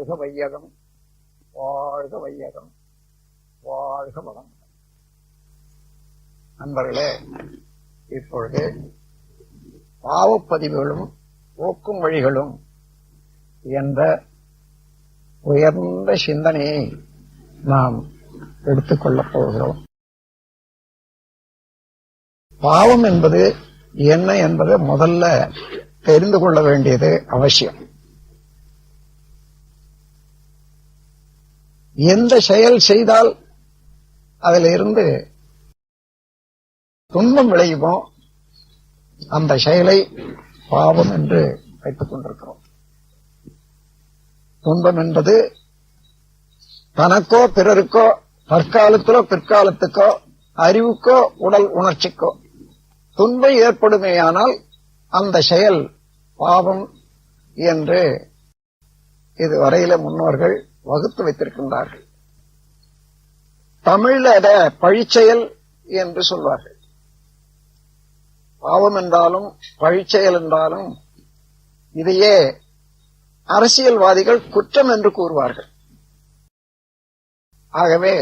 வாழ்க வையகம், வாழ்க வையகம், வாழ்க வளம். நண்பர்களே, இப்பொழுது பாவப்பதிவுகளும் போக்கும் வழிகளும் என்ற உயர்ந்த சிந்தனையை நாம் எடுத்துக்கொள்ளப் போகிறோம். பாவம் என்பது என்ன என்பது முதல்ல தெரிந்து கொள்ள வேண்டியது அவசியம். எந்த செயல் செய்தால் அதிலிருந்து துன்பம் விளையுமோ அந்த செயலை பாவம் என்று வைத்துக் கொண்டிருக்கிறோம். துன்பம் என்பது தனக்கோ பிறருக்கோ தற்காலத்திலோ பிற்காலத்துக்கோ அறிவுக்கோ உடல் உணர்ச்சிக்கோ துன்பம் ஏற்படுமேயானால் அந்த செயல் பாவம் என்று இதுவரையில முன்னோர்கள் வகுத்து வைத்திருக்கின்றார்கள். தமிழ்ல அத பழிச்செயல் என்று சொல்வார்கள். பாவம் என்றாலும் பழிச்செயல் என்றாலும் இதையே அரசியல்வாதிகள் குற்றம் என்று கூறுவார்கள். ஆகவே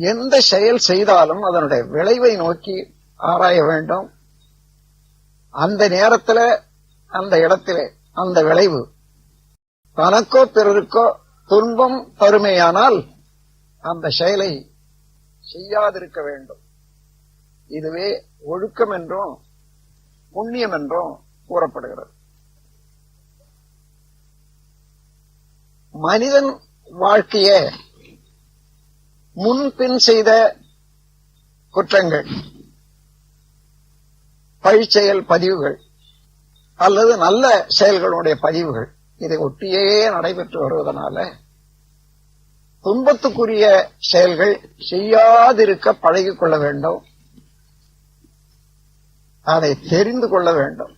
எந்த செயல் செய்தாலும் அதனுடைய விளைவை நோக்கி ஆராய வேண்டும். அந்த நேரத்தில் அந்த இடத்திலே அந்த விளைவு தனக்கோ பிறருக்கோ துன்பம் தருமையானால் அந்த செயலை செய்யாதிருக்க வேண்டும். இதுவே ஒழுக்கம் என்றும் புண்ணியம் என்றும் கூறப்படுகிறது. மனிதன் வாழ்க்கையே முன்பின் செய்த குற்றங்கள், பழிச்செயல் பதிவுகள் அல்லது நல்ல செயல்களுடைய பதிவுகள் இதை ஒட்டியே நடைபெற்று வருவதனால துன்பத்துக்குரிய செயல்கள் செய்யாதிருக்க பழகிக் கொள்ள வேண்டும். அதை தெரிந்து கொள்ள வேண்டும்.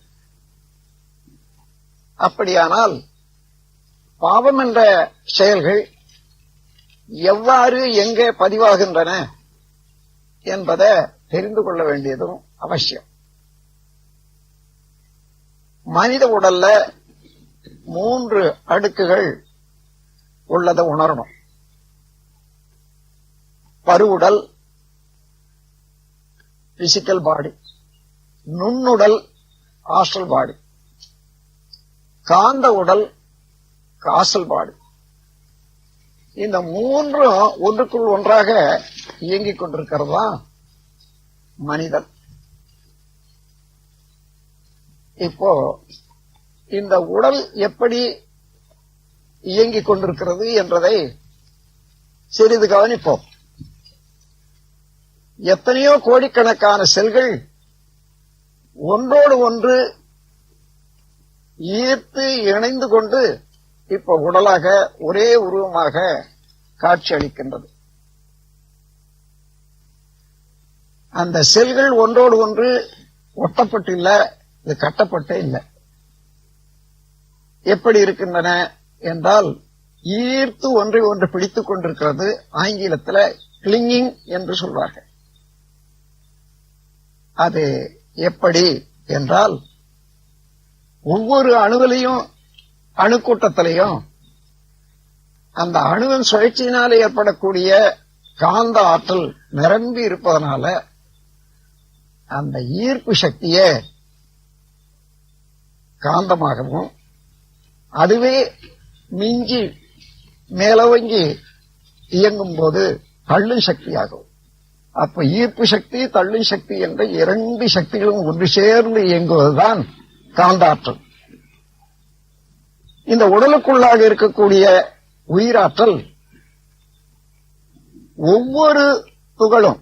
அப்படியானால் பாவம் என்ற செயல்கள் எவ்வாறு எங்கே பதிவாகின்றன என்பதை தெரிந்து கொள்ள வேண்டியதும் அவசியம். மனித உடல்ல 3 அடுக்குகள் உள்ளதை உணரணும். பருவுடல், பிசிக்கல் பாடி, நுண்ணுடல், ஆஸ்ட்ரல் பாடி, காந்த உடல், காசல் பாடி. இந்த 3 ஒன்றுக்குள் ஒன்றாக இயங்கிக் கொண்டிருக்கிறதா மனிதன். இப்போ இந்த உடல் எப்படி இயங்கிக் கொண்டிருக்கிறது என்றதை சிறிது கவனிப்போம். எத்தனையோ கோடிக்கணக்கான செல்கள் ஒன்றோடு ஒன்று ஈர்த்து இணைந்து கொண்டு இப்ப உடலாக ஒரே உருவமாக காட்சி அளிக்கின்றது. அந்த செல்கள் ஒன்றோடு ஒன்று ஒட்டப்பட்டு இல்ல, இது கட்டப்பட்டே இல்லை. எப்படி இருக்கின்றன என்றால் ஈர்த்து ஒன்றை ஒன்று பிடித்துக் கொண்டிருக்கிறது. ஆங்கிலத்தில் கிளிங்கிங் என்று சொல்வார்கள். அது எப்படி என்றால் ஒவ்வொரு அணுவிலையும் அணுக்கூட்டத்திலையும் அந்த அணுவின் சுழற்சியினாலே ஏற்படக்கூடிய காந்த ஆற்றல் நிரம்பி இருப்பதனால அந்த ஈர்ப்பு சக்தியை காந்தமாகவும் அதுவே மிஞ்சி மேலோங்கி இயங்கும் போது தள்ளும் சக்தியாகும். அப்ப ஈர்ப்பு சக்தி தள்ளும் சக்தி என்ற 2 சக்திகளும் ஒன்று சேர்ந்து இயங்குவதுதான் காந்தாற்றல். இந்த உடலுக்குள்ளாக இருக்கக்கூடிய உயிராற்றல் ஒவ்வொரு துகளும்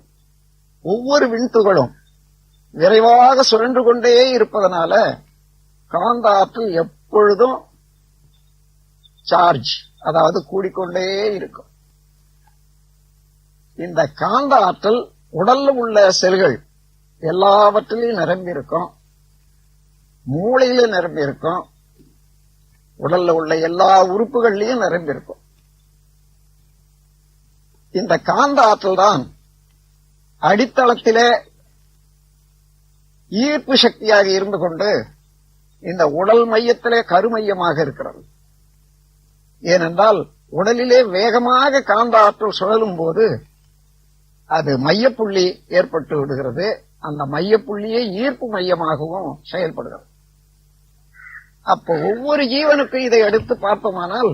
ஒவ்வொரு விண்துகளும் விரைவாக சுழன்று கொண்டே இருப்பதனால காந்த ஆற்றல் எப்பொழுதும் சார்ஜ், அதாவது கூடிக்கொண்டே இருக்கும். இந்த காந்த ஆற்றல் உடல்ல உள்ள செல்கள் எல்லாவற்றிலையும் நிரம்பி இருக்கும். மூளையில நிரம்பி இருக்கும். உடல்ல உள்ள எல்லா உறுப்புகள்லையும் நிரம்பி இருக்கும். இந்த காந்த ஆற்றல் தான் அடித்தளத்திலே ஈர்ப்பு சக்தியாக இருந்து கொண்டு இந்த உடல் மையத்திலே கருமையமாக இருக்கிறது. ஏனென்றால் உடலிலே வேகமாக காந்த ஆற்றல் சுழலும் போது அது மையப்புள்ளி ஏற்பட்டு விடுகிறது. அந்த மையப்புள்ளியே ஈர்ப்பு மையமாகவும் செயல்படுகிறது. அப்போ ஒவ்வொரு ஜீவனுக்கும் இதை எடுத்து பார்த்தோமானால்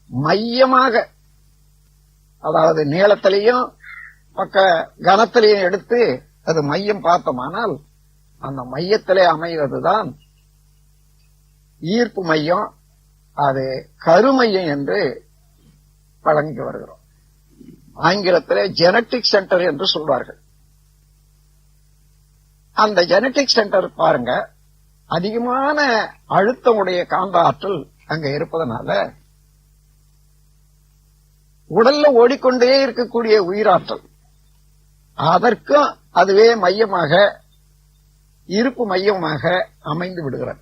மையமாக, அதாவது நீளத்திலையும் பக்க கனத்திலையும் எடுத்து அது மையம் பார்த்தோமானால் அந்த மையத்திலே அமைவதுதான் ஈர்ப்பு மையம். அது கருமையம் என்று வழங்கி வருகிறோம். ஆங்கிலத்திலே ஜெனட்டிக் சென்டர் என்று சொல்வார்கள். அந்த ஜெனட்டிக் சென்டர் பாருங்க, அதிகமான அழுத்தமுடைய காந்த ஆற்றல் அங்க இருப்பதனால உடல்ல ஓடிக்கொண்டே இருக்கக்கூடிய உயிராற்றல் அதற்கும் அதுவே மையமாக, இருப்பு மையமாக அமைந்து விடுகிறது.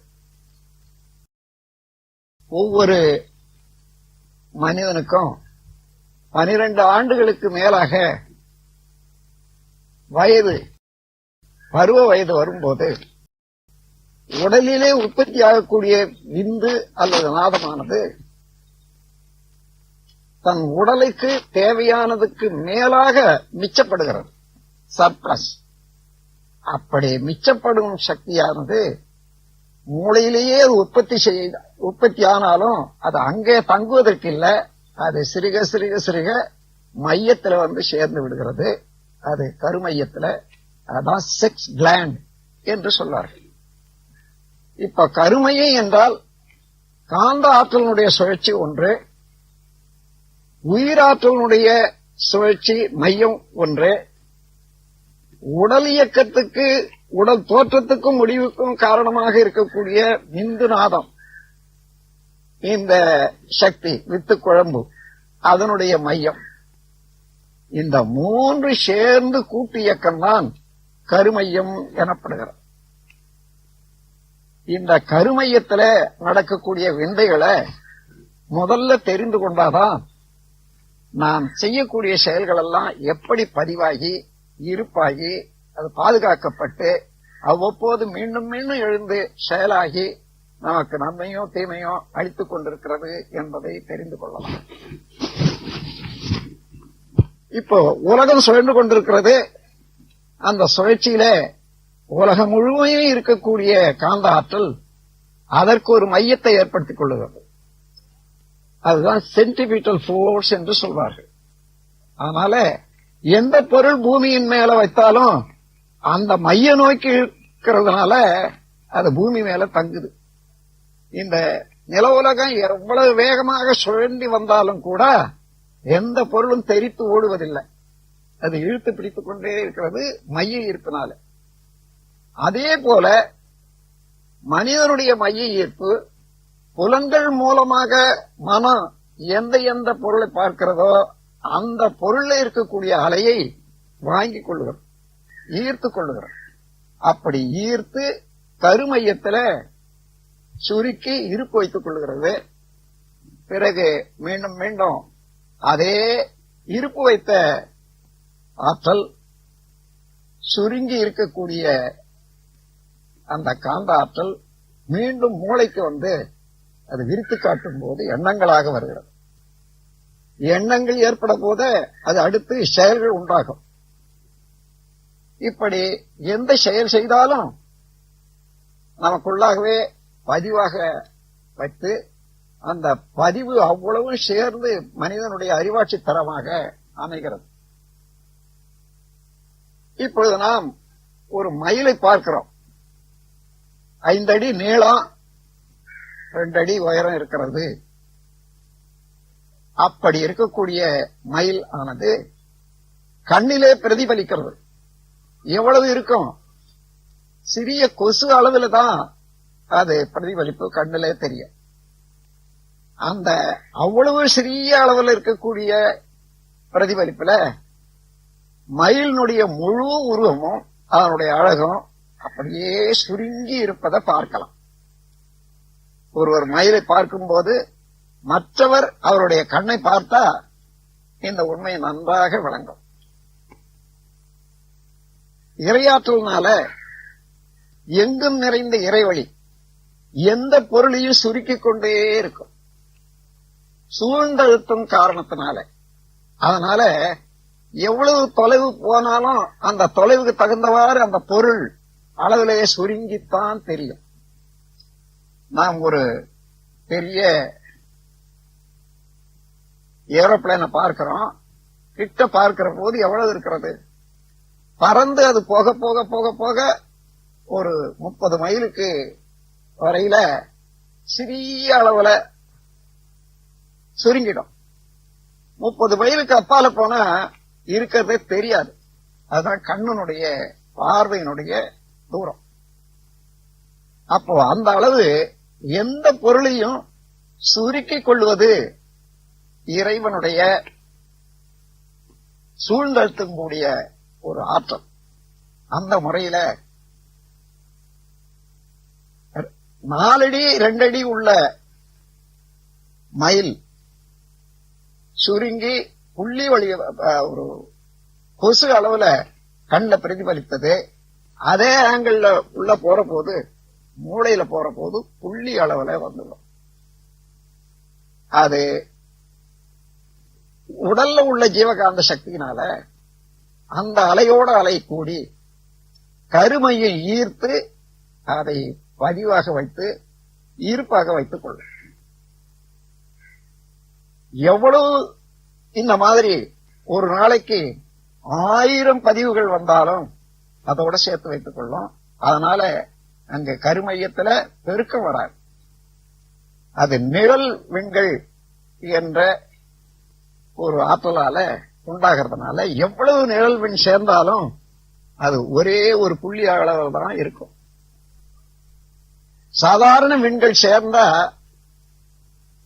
ஒவ்வொரு மனிதனுக்கும் 12 ஆண்டுகளுக்கு மேலாக பருவ வயது வரும்போது உடலிலே உற்பத்தியாகக்கூடிய விந்து அல்லது நாதமானது தன் உடலுக்கு தேவையானதுக்கு மேலாக மிச்சப்படுகிறது, சர்ப்ளஸ். அப்படி மிச்சப்படும் சக்தியானது மூளையிலேயே உற்பத்தி ஆனாலும் அது அங்கே தங்குவதற்கு இல்லை. அது சிறுக சிறுக சிறுக மையத்தில் வந்து சேர்ந்து விடுகிறது. அது கருமையத்தில், அதான் செக்ஸ் கிளாண்ட் என்று சொல்வார்கள். இப்ப கருமையம் என்றால் காந்த ஆற்றலினுடைய சுழற்சி ஒன்று, உயிராற்றலினுடைய சுழற்சி மையம் ஒன்று, உடல் இயக்கத்துக்கு, உடல் தோற்றத்துக்கும் முடிவுக்கும் காரணமாக இருக்கக்கூடிய விந்து நாதம், இந்த சக்தி வித்து குழம்பு, அதனுடைய மையம். இந்த 3 சேர்ந்து கூட்டு இயக்கம்தான் கருமையம் எனப்படுகிறது. இந்த கருமையத்துல நடக்கக்கூடிய விந்தைகளை முதல்ல தெரிந்து கொண்டாதான் நாம் செய்யக்கூடிய செயல்கள் எல்லாம் எப்படி பதிவாகி இருப்பாகி அது பாதுகாக்கப்பட்டு அவ்வப்போது மீண்டும் மீண்டும் எழுந்து செயலாகி நமக்கு நன்மையோ தீமையோ அளித்துக் கொண்டிருக்கிறது என்பதை தெரிந்து கொள்ளலாம். இப்போ உலகம் சுழன்று கொண்டிருக்கிறது. அந்த சுழற்சியில உலகம் முழுமையும் இருக்கக்கூடிய காந்த ஆற்றல் அதற்கு ஒரு மையத்தை ஏற்படுத்திக் கொள்ளுகிறது. அதுதான் சென்ட்ரிபியூட்டல் ஃபோர்ஸ் என்று சொல்வார்கள். அதனால எந்த பொருள் பூமியின் மேல வைத்தாலும் அந்த மைய நோக்கி இருக்கிறதுனால அது பூமி மேல தங்குது. இந்த நில உலகம் எவ்வளவு வேகமாக சுழண்டி வந்தாலும் கூட எந்த பொருளும் தெரித்து ஓடுவதில்லை. அது இழுத்து பிடித்துக் கொண்டே இருக்கிறது மைய ஈர்ப்பினால. அதே போல மனிதனுடைய மைய ஈர்ப்பு புலன்கள் மூலமாக மனம் எந்த பொருளை பார்க்கிறதோ அந்த பொருள்ல இருக்கக்கூடிய அலையை வாங்கிக் கொள்ளுகிறது, ஈர்த்துக் கொள்ளுகிறது. அப்படி ஈர்த்து கருமையத்துல சுருக்கி இருப்பு வைத்துக் கொள்கிறது. பிறகு மீண்டும் மீண்டும் அதே இருப்பு வைத்த ஆற்றல் சுருங்கி இருக்கக்கூடிய அந்த காந்த ஆற்றல் மீண்டும் மூளைக்கு வந்து அது விரித்து காட்டும் போது எண்ணங்களாக வருகிறது. எண்ணங்கள் ஏற்பட போது அது அடுத்து செயல்கள் உண்டாகும். இப்படி எந்த செயல் செய்தாலும் நமக்குள்ளாகவே பதிவாக வைத்து அந்த பதிவு அவ்வளவு சேர்ந்து மனிதனுடைய அறிவாட்சி தரமாக அமைகிறது. இப்பொழுது நாம் ஒரு மயிலை பார்க்கிறோம். 5 அடி நீளம், 2 அடி உயரம் இருக்கிறது. அப்படி இருக்கக்கூடிய மயில் ஆனது கண்ணிலே பிரதிபலிக்கிறது. எவ்வளவு இருக்கும்? சிறிய கொசு அளவில் தான் அது பிரதிபலிப்பு கண்ணிலே தெரியும். அந்த அவ்வளவு சிறிய அளவில் இருக்கக்கூடிய பிரதிபலிப்புல மயிலினுடைய முழு உருவமும் அதனுடைய அழகும் அப்படியே சுருங்கி இருப்பதை பார்க்கலாம். ஒருவர் மயிலை பார்க்கும்போது மற்றவர் அவருடைய கண்ணை பார்த்தா இந்த உண்மை நன்றாக விளங்கும். இறையாற்றல்னால எங்கும் நிறைந்த இறைவழி எந்த பொருளையும் சுருக்கிக் கொண்டே இருக்கும். சூழ்ந்தழுத்தும் காரணத்தினால. அதனால எவ்வளவு தொலைவு போனாலும் அந்த தொலைவுக்கு தகுந்தவாறு அந்த பொருள் அளவிலேயே சுருங்கித்தான் தெரியும். நாம் ஒரு பெரிய ஏரோப்ளேனை பார்க்கிறோம், கிட்ட பார்க்கிற போது எவ்வளவு இருக்கிறது, பறந்து அது போக போக போக போக ஒரு 30 மைலுக்கு வரையில சிறிய அளவுல சுருங்கிடும். 30 மைலுக்கு அப்பால போனா இருக்கிறதே தெரியாது. அதுதான் கண்ணனுடைய பார்வையினுடைய தூரம். அப்போ அந்த அளவு எந்த பொருளையும் சுருக்கிக் கொள்வது இறைவனுடைய சூழ்ந்தழுத்தக்கூடிய ஒரு ஆற்றல். அந்த முறையில 4 அடி 2 அடி உள்ள மயில் சுருங்கி புள்ளி வழி ஒரு கொசு அளவுல கண்ணில் பிரதிபலித்தது. அதே ஆங்கிள் உள்ள போற போது, மூளையில போற போது புள்ளி அளவுல வந்துடும். அது உடல்ல உள்ள ஜீவகாந்த சக்தியினால அந்த அலையோட அலை கூடி கருமையை ஈர்த்து அதை பதிவாக வைத்து ஈர்ப்பாக வைத்துக் கொள்ளும். எவ்வளவு இந்த மாதிரி ஒரு நாளைக்கு 1000 பதிவுகள் வந்தாலும் அதோட சேர்த்து வைத்துக் கொள்ளும். அதனால அங்க கருமையத்துல பெருக்கம் வராது. அது நிழல் விண்கள் என்ற ஒரு ஆற்றலால உண்டாகிறதுனால எவ்வளவு நிழல் விண் சேர்ந்தாலும் அது ஒரே ஒரு புள்ளி அளவில் தான் இருக்கும். சாதாரண விண்கள் சேர்ந்தா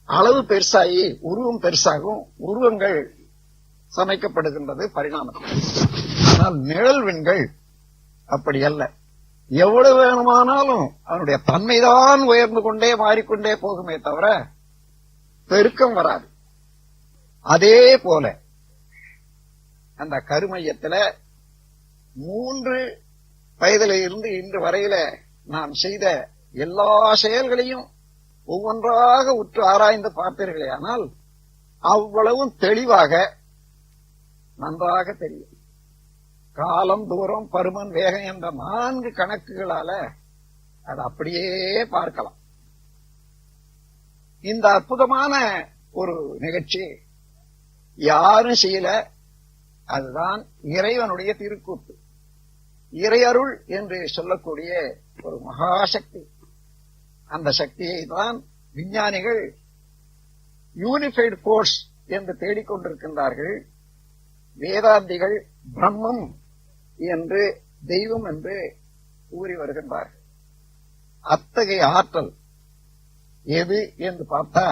அளவு பெருசாகி உருவம் பெருசாகும், உருவங்கள் சமைக்கப்படுகின்றது பரிணாமத்தில். ஆனால் நிழல் விண்கள் அப்படி அல்ல. எவ்வளவு வேணுமானாலும் அதனுடைய தன்மைதான் உயர்ந்து கொண்டே மாறிக்கொண்டே போகுமே தவிர பெருக்கம் வராது. அதே போல அந்த கருமையத்துல 3 வயதில இருந்து இன்று வரையில நாம் செய்த எல்லா செயல்களையும் ஒவ்வொன்றாக உற்று ஆராய்ந்து பார்த்தீர்களே ஆனால் அவ்வளவும் தெளிவாக நன்றாக தெரியும். காலம், தூரம், பருமன், வேகம் என்ற 4 கணக்குகளால அது அப்படியே பார்க்கலாம். இந்த அற்புதமான ஒரு நிகழ்ச்சி யாரும் செய்யல. அதுதான் இறைவனுடைய திருக்கூத்து. இறையருள் என்று சொல்லக்கூடிய ஒரு மகாசக்தி. அந்த சக்தியை தான் விஞ்ஞானிகள் யூனிஃபைடு போர்ஸ் என்று தேடிக்கொண்டிருக்கின்றார்கள். வேதாந்திகள் பிரம்மம் என்று, தெய்வம் என்று கூறி வருகின்றார்கள். அத்தகைய ஆற்றல் எது என்று பார்த்தா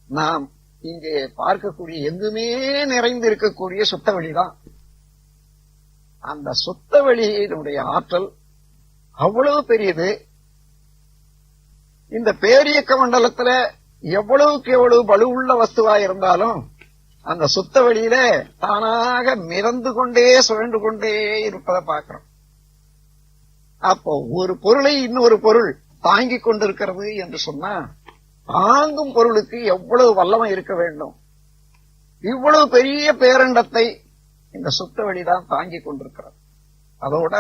நாம் இங்கே பார்க்கக்கூடிய எங்குமே நிறைந்திருக்கக்கூடிய சுத்தவெளிதான். அந்த சுத்தவெளியினுடைய ஆற்றல் அவ்வளவு பெரியது. இந்த பேரியக்க மண்டலத்துல எவ்வளவுக்கு எவ்வளவு வலுவுள்ள வஸ்துவா இருந்தாலும் அந்த சுத்த வெளியில தானாக மிதந்து கொண்டே சுழன்று கொண்டே இருப்பதை பார்க்கிறோம். அப்போ ஒரு பொருளை இன்னொரு பொருள் தாங்கிக் கொண்டிருக்கிறது என்று சொன்னா தாங்கும் பொருளுக்கு எவ்வளவு வல்லமை இருக்க வேண்டும். இவ்வளவு பெரிய பேரண்டத்தை இந்த சுத்த வெளிதான் தாங்கிக் கொண்டிருக்கிறது. அதோட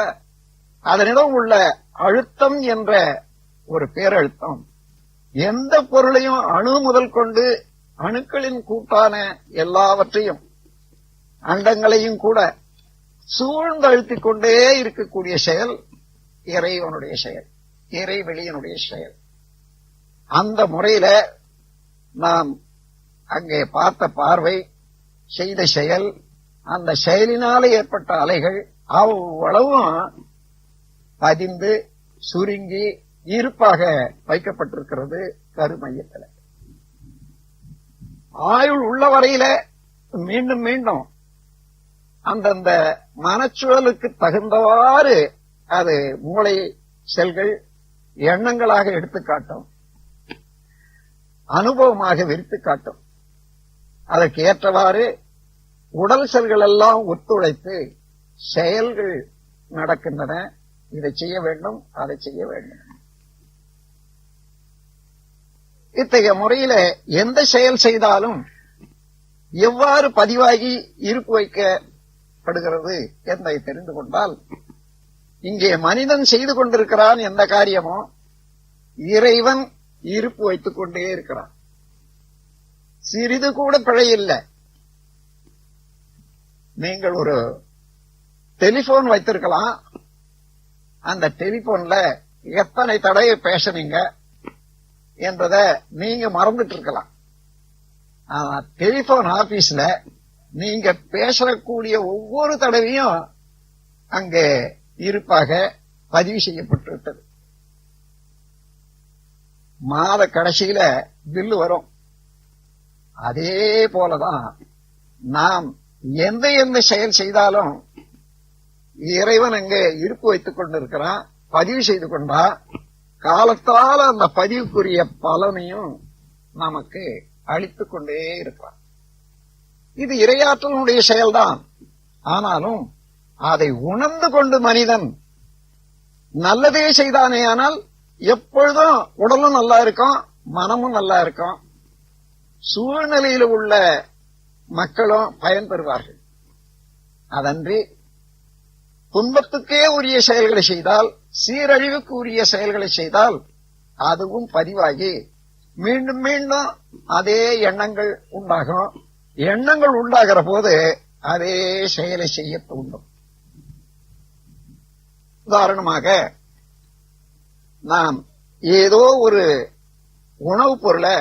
அதனிடம் உள்ள அழுத்தம் என்ற ஒரு பேரழுத்தம் எந்த பொருளையும் அணு முதல் கொண்டு அணுக்களின் கூட்டான எல்லாவற்றையும் அண்டங்களையும் கூட சூழ்ந்து அழுத்திக் கொண்டே இருக்கக்கூடிய செயல் இறைவனுடைய செயல், இறைவெளியினுடைய செயல். அந்த முறையில நாம் அங்கே பார்த்த பார்வை, செய்த செயல், அந்த செயலினால ஏற்பட்ட அலைகள் அவ்வளவும் பதிந்து சுருங்கி இருப்பாக வைக்கப்பட்டிருக்கிறது கருமையத்தில். ஆயுள் உள்ள வரையில மீண்டும் மீண்டும் அந்தந்த மனச்சூழலுக்கு தகுந்தவாறு அது மூளை செல்கள் எண்ணங்களாக எடுத்துக்காட்டும், அனுபவமாக விரித்து காட்டும். அதற்கு ஏற்றவாறு உடல் செல்கள் எல்லாம் ஒத்துழைத்து செயல்கள் நடக்கின்றன. இதை செய்ய வேண்டும், அதை செய்ய வேண்டும். இத்தகைய முறையில எந்த செயல் செய்தாலும் எவ்வாறு பதிவாகி இருப்பு வைக்கப்படுகிறது என்பதை தெரிந்து கொண்டால், இங்கே மனிதன் செய்து கொண்டிருக்கிறான் எந்த காரியமோ இறைவன் இருப்பு வைத்துக் கொண்டே இருக்கிறான். சிறிது கூட பிழை இல்லை. நீங்கள் ஒரு டெலிபோன் வைத்திருக்கலாம். அந்த டெலிபோன்ல எத்தனை தடவை பேசுனீங்க என்றத நீங்க மறந்துட்டு இருக்கலாம். ஆனா டெலிபோன் ஆபீஸ்ல நீங்க பேசக்கூடிய ஒவ்வொரு தடவையும் அங்கே இருப்பாக பதிவு செய்யப்பட்டிருக்கிறது. மாத கடைசியில பில்லு வரும். அதே போலதான் நாம் எந்த எந்த செயல் செய்தாலும் இறைவன் அங்கே இருப்பு வைத்துக் கொண்டிருக்கிறான், பதிவு செய்து கொண்டா காலத்தால் அந்த பதிவுக்குரிய பலனையும் நமக்கு அளித்துக் கொண்டே இருக்கிறான். இது இறையாற்றலுடைய செயல்தான். ஆனாலும் அதை உணர்ந்து கொண்டு மனிதன் நல்லதே செய்தானே ஆனால் எப்பொழுதும் உடலும் நல்லா இருக்கும், மனமும் நல்லா இருக்கும், சூழ்நிலையில் உள்ள மக்களும் பயன்பெறுவார்கள். அதன்றி துன்பத்துக்கே உரிய செயல்களை செய்தால், சீரழிவுக்கு உரிய செயல்களை செய்தால் அதுவும் பதிவாகி மீண்டும் மீண்டும் அதே எண்ணங்கள் உண்டாகும். எண்ணங்கள் உண்டாகிற போது அதே செயலை செய்ய தூண்டும். உதாரணமாக, நாம் ஏதோ ஒரு உணவுப் பொருளை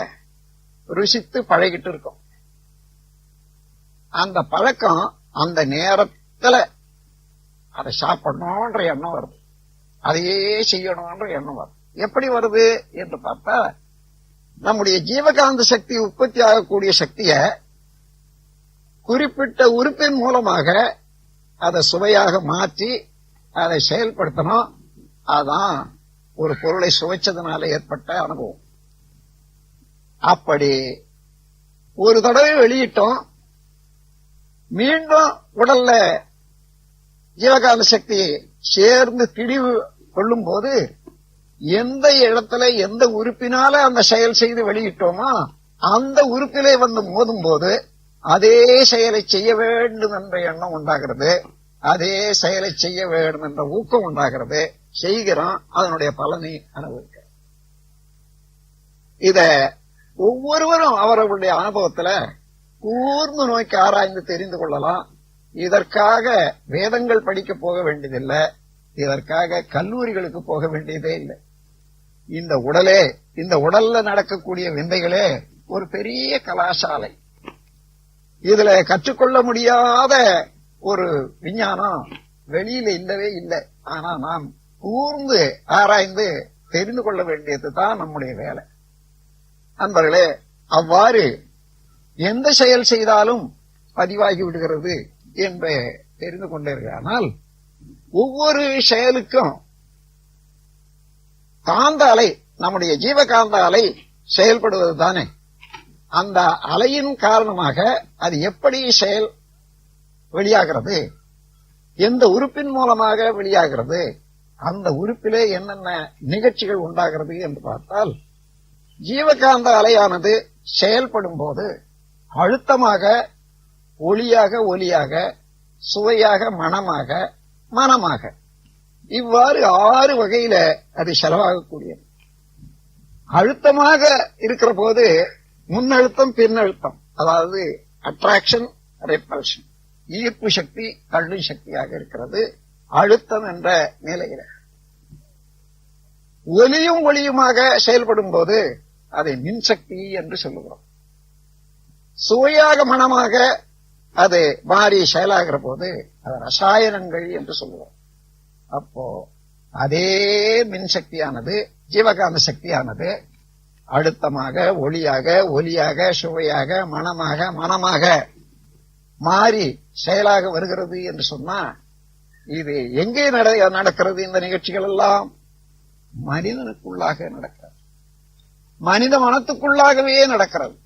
ருசித்து பழகிட்டு இருக்கோம். அந்த பழக்கம் அந்த நேரத்துல அதை சாப்பிடணும்ன்ற எண்ணம் வருது, அதையே செய்யணும்ன்ற எண்ணம் வருது. எப்படி வருது என்று பார்த்தா, நம்முடைய ஜீவகாந்த சக்தி உற்பத்தி ஆகக்கூடிய சக்திய குறிப்பிட்ட உறுப்பின் மூலமாக அதை சுவையாக மாற்றி அதை செயல்படுத்தணும். அதான் ஒரு பொருளை சுவைச்சதுனால ஏற்பட்ட அனுபவம். அப்படி ஒரு தடவை வெளியிட்டோம், மீண்டும் உடல்ல ஜீவகாந்த சக்தி சேர்ந்து திணிவு கொள்ளும் போது எந்த இடத்துல எந்த உறுப்பினால அந்த செயல் செய்து வெளியிட்டோமோ அந்த உறுப்பிலே வந்து மோதும் போது அதே செயலை செய்ய வேண்டும் என்ற எண்ணம் உண்டாகிறது, அதே செயலை செய்ய வேண்டும் என்ற ஊக்கம் உண்டாகிறது. செய்கிறோம், அதனுடைய பலனை அனுபவிக்க. இத ஒவ்வொருவரும் அவர்களுடைய அனுபவத்துல கூர்ந்து நோக்கி ஆராய்ந்து தெரிந்து கொள்ளலாம். இதற்காக வேதங்கள் படிக்க போக வேண்டியதில்லை, இதற்காக கல்லூரிகளுக்கு போக வேண்டியதே இல்லை. இந்த உடலே, இந்த உடல்ல நடக்கக்கூடிய விந்தைகளே ஒரு பெரிய கலாசாலை. இதுல கற்றுக்கொள்ள முடியாத ஒரு விஞ்ஞானம் வெளியில இல்லவே இல்லை. ஆனா நாம் கூர்ந்து ஆராய்ந்து தெரிந்து கொள்ள வேண்டியது தான் நம்முடைய வேலை. அன்பர்களே, அவ்வாறு எந்த செயல் செய்தாலும் பதிவாகி விடுகிறது என்று தெரிந்து கொண்டிருக்கிறானால், ஒவ்வொரு செயலுக்கும் காந்த அலை, நம்முடைய ஜீவகாந்த அலை செயல்படுவது தானே. அந்த அலையின் காரணமாக அது எப்படி செயல் வெளியாகிறது, எந்த உறுப்பின் மூலமாக வெளியாகிறது, அந்த உறுப்பிலே என்னென்ன நிகழ்ச்சிகள் உண்டாகிறது என்று பார்த்தால், ஜீவகாந்த அலையானது செயல்படும் போது அழுத்தமாக, ஒளியாக, ஒலியாக, சுவையாக, மணமாக, மனமாக, இவ்வாறு 6 வகையில அது செலவாகக்கூடியது. அழுத்தமாக இருக்கிற போது முன்னழுத்தம், பின்னழுத்தம், அதாவது அட்ராக்ஷன், ரெப்பல்ஷன், ஈர்ப்பு சக்தி, தள்ளும் சக்தியாக இருக்கிறது அழுத்தம் என்ற நிலையில. ஒலியும் ஒளியுமாக செயல்படும் போது அதை மின்சக்தி என்று சொல்லுகிறோம். சுவையாக, மனமாக அது மாறி செயலாகிற போது அது ரசாயனங்கள் என்று சொல்லுவோம். அப்போ அதே மின்சக்தியானது, ஜீவகாந்த சக்தியானது அழுத்தமாக, ஒளியாக, ஒலியாக, சுவையாக, மனமாக, மனமாக மாறி செயலாக வருகிறது என்று சொன்னா, இது எங்கே நடக்கிறது? இந்த நிகழ்ச்சிகள் எல்லாம் மனிதனுக்குள்ளாக நடக்கிறது, மனித மனத்துக்குள்ளாகவே நடக்கிறது.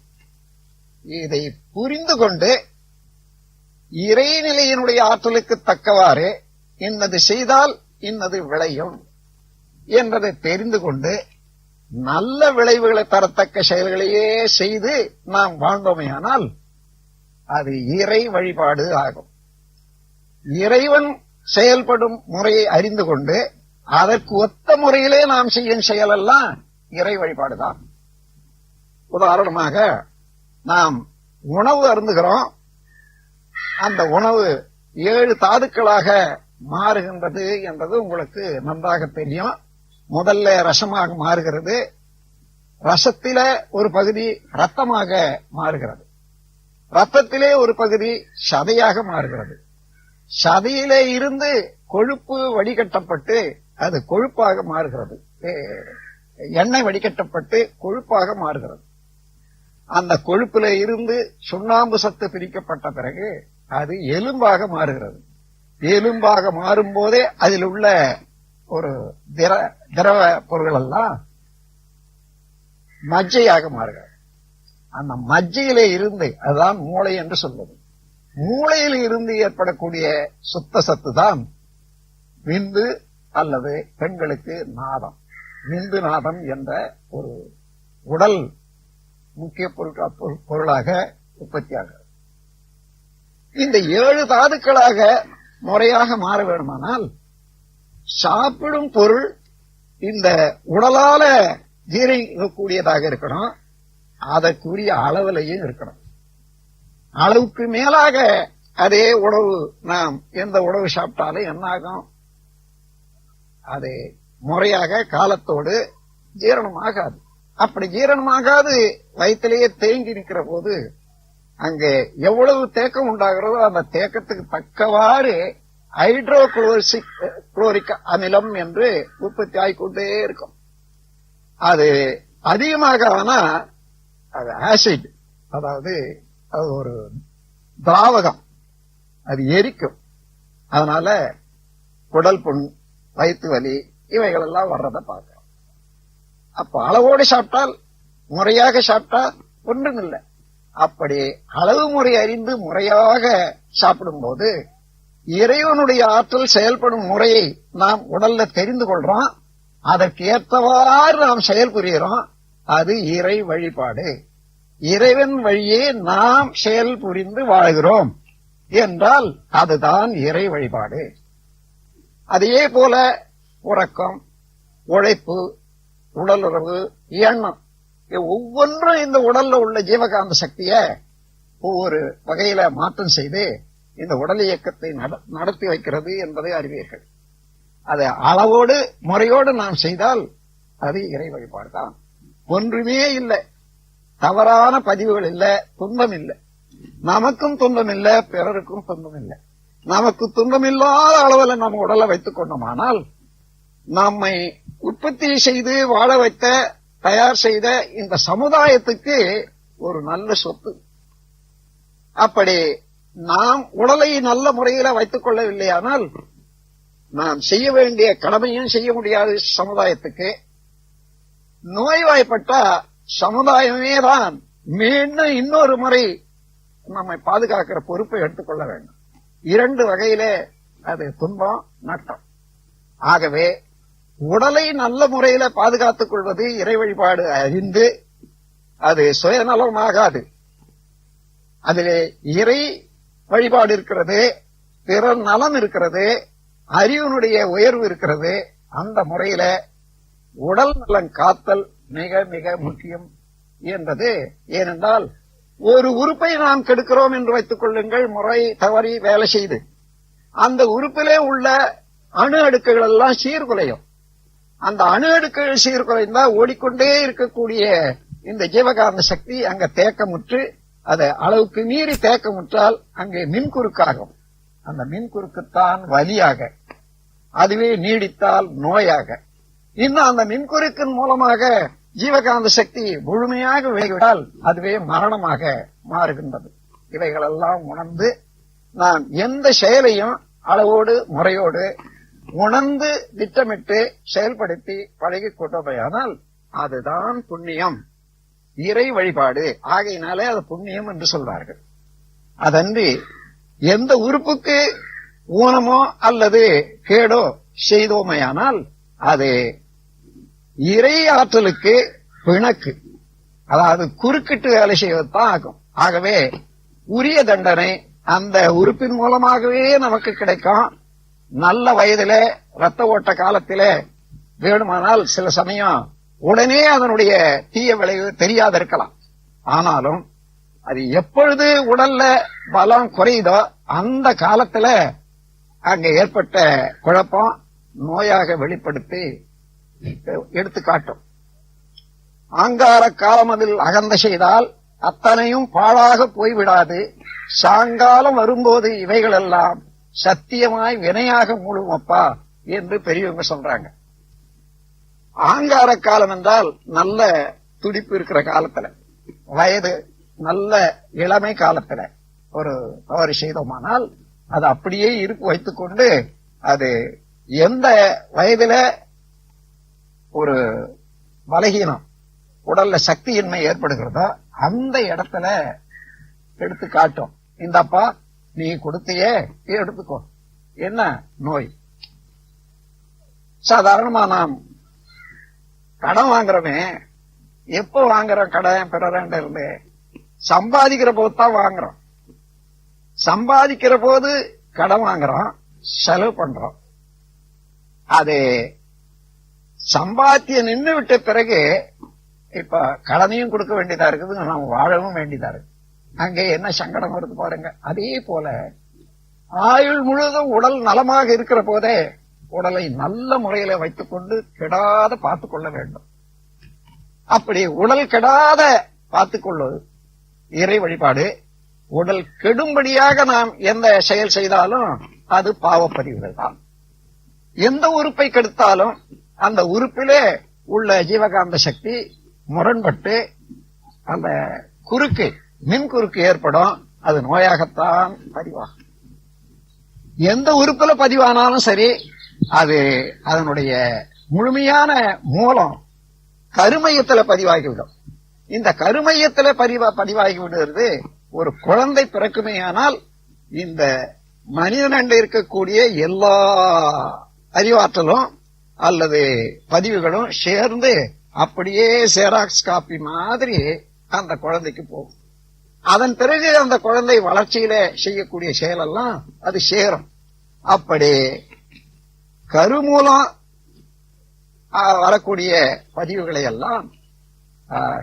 இதை புரிந்து கொண்டு இறைநிலையினுடைய ஆற்றலுக்கு தக்கவாறு இன்னது செய்தால் இன்னது விளையும் என்பதை தெரிந்து கொண்டு நல்ல விளைவுகளை தரத்தக்க செயல்களையே செய்து நாம் வாழ்ந்தோமையானால் அது இறை வழிபாடு ஆகும். இறைவன் செயல்படும் முறையை அறிந்து கொண்டு அதற்கு ஒத்த முறையிலே நாம் செய்யும் செயலெல்லாம் இறை வழிபாடுதான். உதாரணமாக, நாம் உணவு அருந்துகிறோம். அந்த உணவு 7 தாதுக்களாக மாறுகின்றது என்பது உங்களுக்கு நன்றாக தெரியும். முதல்ல ரசமாக மாறுகிறது. ரசத்தில ஒரு பகுதி ரத்தமாக மாறுகிறது. ரத்தத்திலே ஒரு பகுதி சதையாக மாறுகிறது. சதையிலே இருந்து கொழுப்பு வடிகட்டப்பட்டு அது கொழுப்பாக மாறுகிறது. எண்ணெய் வடிகட்டப்பட்டு கொழுப்பாக மாறுகிறது. அந்த கொழுப்பில இருந்து சுண்ணாம்பு சத்து பிரிக்கப்பட்ட பிறகு அது எலும்பாக மாறுகிறது. எலும்பாக மாறும் போதே அதில் உள்ள ஒரு திரவ பொருள்கள் எல்லாம் மஜ்ஜையாக மாறுகிறது. அந்த மஜ்ஜையிலே இருந்து, அதுதான் மூளை என்று சொல்வது, மூளையில் இருந்து ஏற்படக்கூடிய சுத்த சத்து தான் விந்து அல்லது பெண்களுக்கு நாதம், விந்து நாதம் என்ற ஒரு உடல் முக்கிய பொருளாக உற்பத்தியாகிறது. இந்த 7 தாதுக்களாக முறையாக மாற வேண்டுமானால் சாப்பிடும் பொருள் இந்த உடலால ஜீரணிக்கக்கூடியதாக இருக்கணும். அதற்குரிய அளவிலையும் இருக்கணும். அளவுக்கு மேலாக அதே உணவு, நாம் எந்த உணவு சாப்பிட்டாலும் என்னாகும், அது முறையாக காலத்தோடு ஜீரணமாகாது. அப்படி ஜீரணமாகாது வயிற்றிலேயே தேங்கி நிற்கிற போது அங்கே எவ்வளவு தேக்கம் உண்டாகிறதோ அந்த தேக்கத்துக்கு தக்கவாறு ஹைட்ரோகுளோரிக் அமிலம் என்று உற்பத்தி ஆகிக்கொண்டே இருக்கும். அது அதிகமாக ஆனா அது ஆசிட், அதாவது அது ஒரு திராவகம், அது எரிக்கும். அதனால குடல் புண், வயிற்று வலி இவைகள் எல்லாம் வர்றதை பார்க்கிறோம். அப்ப அளவோடு சாப்பிட்டால், முறையாக சாப்பிட்டா ஒன்றும் இல்லை. அப்படி அளவு முறை அறிந்து முறையாக சாப்பிடும் போது இறைவனுடைய ஆற்றல் செயல்படும் முறையை நாம் உடல்ல தெரிந்து கொள்றோம். அதற்கு ஏற்றவாறு நாம் செயல் புரிகிறோம். அது இறை வழிபாடு. இறைவன் வழியே நாம் செயல் புரிந்து வாழ்கிறோம் என்றால் அதுதான் இறை வழிபாடு. அதே போல உறக்கம், உழைப்பு, உடலுறவு, எண்ணம், ஒவ்வொன்றும் இந்த உடல்ல உள்ள ஜீவகாந்த சக்திய ஒவ்வொரு வகையில மாற்றம் செய்து இந்த உடல் இயக்கத்தை நடத்தி வைக்கிறது என்பதை அறிவீர்கள். அதை அளவோடு முறையோடு நாம் செய்தால் அது இறை வழிபாடுதான். ஒன்றுமே இல்லை, தவறான பதிவுகள் இல்லை, துன்பம் இல்லை. நமக்கும் துன்பம் இல்லை, பிறருக்கும் துன்பம் இல்லை. நமக்கு துன்பமில்லாத அளவில் நம்ம உடலை வைத்துக் கொண்டோமானால் நம்மை உற்பத்தி செய்து வாழ வைத்த, தயார் செய்த இந்த சமுதாயத்துக்கு ஒரு நல்ல சொத்து. அப்படி நாம் உடலை நல்ல முறையில வைத்துக் கொள்ளவில்லையானால் நாம் செய்ய வேண்டிய கடமையும் செய்ய முடியாது. சமுதாயத்துக்கு நோய்வாய்ப்பட்ட சமுதாயமே தான் மீண்டும் இன்னொரு முறை நம்மை பாதுகாக்கிற பொறுப்பை எடுத்துக்கொள்ள வேண்டும். 2 வகையிலே அது துன்பம், நட்டம். ஆகவே உடலை நல்ல முறையில பாதுகாத்துக் கொள்வது இறை வழிபாடு அறிந்து, அது சுயநலமாகாது. அதிலே இறை வழிபாடு இருக்கிறது, பிறர் நலம் இருக்கிறது, அறிவினுடைய உயர்வு இருக்கிறது. அந்த முறையில உடல் நலன் காத்தல் மிக மிக முக்கியம் என்பது. ஏனென்றால் ஒரு உறுப்பை நாம் கெடுக்கிறோம் என்று வைத்துக் கொள்ளுங்கள், முறை தவறி வேலை செய்து அந்த உறுப்பிலே உள்ள அணு அடுக்குகள் எல்லாம் சீர்குலையும். அந்த அணு அடுக்குகள் சீர்குலைந்தா ஓடிக்கொண்டே இருக்கக்கூடிய இந்த ஜீவகாந்த சக்தி அங்க தேக்கமுற்று, அது அளவுக்கு மீறி தேக்கமுற்றால் அங்கே மின்குறுக்காகும். அந்த மின்குறுக்குத்தான் வலியாக, அதுவே நீடித்தால் நோயாக. இன்னும் அந்த மின்குறுக்கின் மூலமாக ஜீவகாந்த சக்தி முழுமையாக விலகிவிட்டால் அதுவே மரணமாக மாறுகின்றது. இவைகளெல்லாம் உணர்ந்து நாம் எந்த செயலையும் அளவோடு முறையோடு உணர்ந்து திட்டமிட்டு செயல்படுத்தி பழகிக் கொண்டோமையானால் அதுதான் புண்ணியம், இறை வழிபாடு. ஆகையினாலே அது புண்ணியம் என்று சொல்வார்கள். அதன்றி எந்த உறுப்புக்கு ஊனமோ அல்லது கேடோ செய்தோமையானால் அது இறை ஆற்றலுக்கு பிணக்கு, அதாவது குறுக்கிட்டு வேலை செய்வதுதான் ஆகும். ஆகவே உரிய தண்டனை அந்த உறுப்பின் மூலமாகவே நமக்கு கிடைக்கும். நல்ல வயதில ரத்த ஓட்ட காலத்திலே வேணுமானால் சில சமயம் உடனே அதனுடைய தீய விளைவு தெரியாத இருக்கலாம். ஆனாலும் அது எப்பொழுது உடல்ல பலம் குறையுதோ அந்த காலத்துல அங்க ஏற்பட்ட குழப்பம் நோயாக வெளிப்படுத்தி எடுத்துக்காட்டும். ஆங்கார காலமதில் அகந்த செய்தால் அத்தனையும் பாழாக போய்விடாது. சாயங்காலம் வரும்போது இவைகளெல்லாம் சத்தியமாய் வினையாக மூழுமப்பா என்று பெரியவங்க சொல்றாங்க. ஆங்கார காலம் என்றால் நல்ல துடிப்பு இருக்கிற காலத்துல, வயது நல்ல இளமை காலத்துல ஒரு தவறு செய்தோமானால் அது அப்படியே இருப்பு வைத்துக் கொண்டு அது எந்த வயதுல ஒரு பலகீனம் உடல்ல சக்தியின்மை ஏற்படுகிறதோ அந்த இடத்துல எடுத்து காட்டும். இந்தப்பா நீ கொடுத்தையே எடுத்துக்கோ, என்ன நோய். சாதாரணமா நாம் கடன் வாங்குறோமே, எப்போ வாங்குறோம்? கடன் பிறரண்ட இருந்து சம்பாதிக்கிற போது தான் வாங்குறோம். சம்பாதிக்கிற போது கடன் வாங்குறோம், செலவு பண்றோம். அது சம்பாத்தியம் நின்று விட்ட பிறகு இப்ப கடனையும் கொடுக்க வேண்டியதா இருக்குது, நம்ம வாழவும் வேண்டியதா இருக்கு. அங்கே என்ன சங்கடம் வருது பாருங்க. அதே போல ஆயுள் முழுவதும் உடல் நலமாக இருக்கிற போதே உடலை நல்ல முறையில வைத்துக் கொண்டு கெடாத பார்த்துக் கொள்ள வேண்டும். அப்படி உடல் கெடாத பார்த்துக் கொள்வது இறை வழிபாடு. உடல் கெடும்படியாக நாம் எந்த செயல் செய்தாலும் அது பாவப்பதிவுகள் தான். எந்த உறுப்பை கெடுத்தாலும் அந்த உறுப்பிலே உள்ள ஜீவகாந்த சக்தி முரண்பட்டு அந்த குறுக்கு மின் குறுக்கு ஏற்படும். அது நோயாகத்தான் பதிவாகும். எந்த உறுப்புல பதிவானாலும் சரி, அது அதனுடைய முழுமையான மூலம் கருமையத்துல பதிவாகிவிடும். இந்த கருமையத்துல பதிவாகி விடுறது ஒரு குழந்தை பிறக்குமேயானால் இந்த மனிதனண்ட இருக்கக்கூடிய எல்லா அறிவாற்றலும் அல்லது பதிவுகளும் சேர்ந்து அப்படியே ஜெராக்ஸ் காப்பி மாதிரி அந்த குழந்தைக்கு போகும். அதன் பிறகு அந்த குழந்தை வளர்ச்சியில செய்யக்கூடிய செயலெல்லாம் அது சேரும். அப்படி கருமூலம் வரக்கூடிய பதிவுகளை எல்லாம்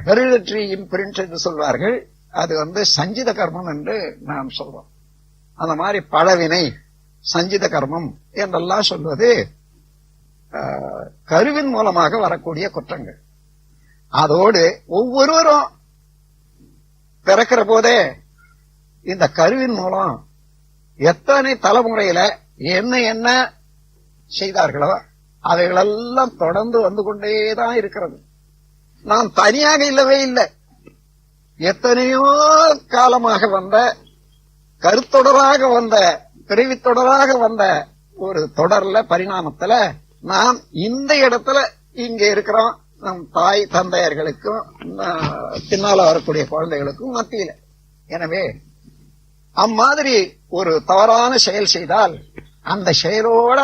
ஹெரிடிட்டரி இம்பிரிண்ட் என்று சொல்வார்கள். அது சஞ்சித கர்மம் என்று நாம் சொல்றோம். அந்த மாதிரி பழவினை சஞ்சித கர்மம் என்றெல்லாம் சொல்வது கருவின் மூலமாக வரக்கூடிய குற்றங்கள். அதோடு ஒவ்வொருவரும் பிறக்கிற போதே இந்த கருவின் மூலம் எத்தனை தலைமுறையில என்ன என்ன செய்தார்களோ அவைகளெல்லாம் தொடர்ந்து வந்து கொண்டேதான் இருக்கிறது. நாம் தனியாக இல்லவே இல்லை. எத்தனையோ காலமாக வந்த கருத்தொடராக வந்த பிறவித்தொடராக வந்த ஒரு தொடர்ல பரிணாமத்துல நாம் இந்த இடத்துல இங்க இருக்கிறோம். நம் தாய் தந்தையர்களுக்கும் பின்னால வரக்கூடிய குழந்தைகளுக்கும் மத்தியில. எனவே அம்மாதிரி ஒரு தவறான செயல் செய்தால் அந்த செயலோட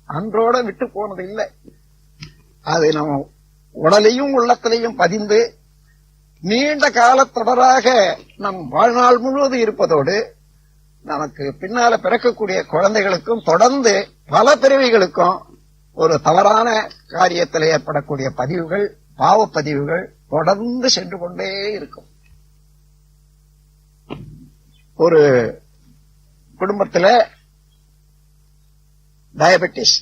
அன்றோட விட்டு போனது இல்லை. அது நம்ம உடலையும் உள்ளத்திலையும் பதிந்து நீண்ட கால தொடராக நம் வாழ்நாள் முழுவதும் இருப்பதோடு நமக்கு பின்னால பிறக்கக்கூடிய குழந்தைகளுக்கும் தொடர்ந்து பல பிறவிகளுக்கும் ஒரு தவறான காரியத்தில் ஏற்படக்கூடிய பதிவுகள், பாவப்பதிவுகள் தொடர்ந்து சென்று கொண்டே இருக்கும். ஒரு குடும்பத்தில் டயபெட்டிஸ்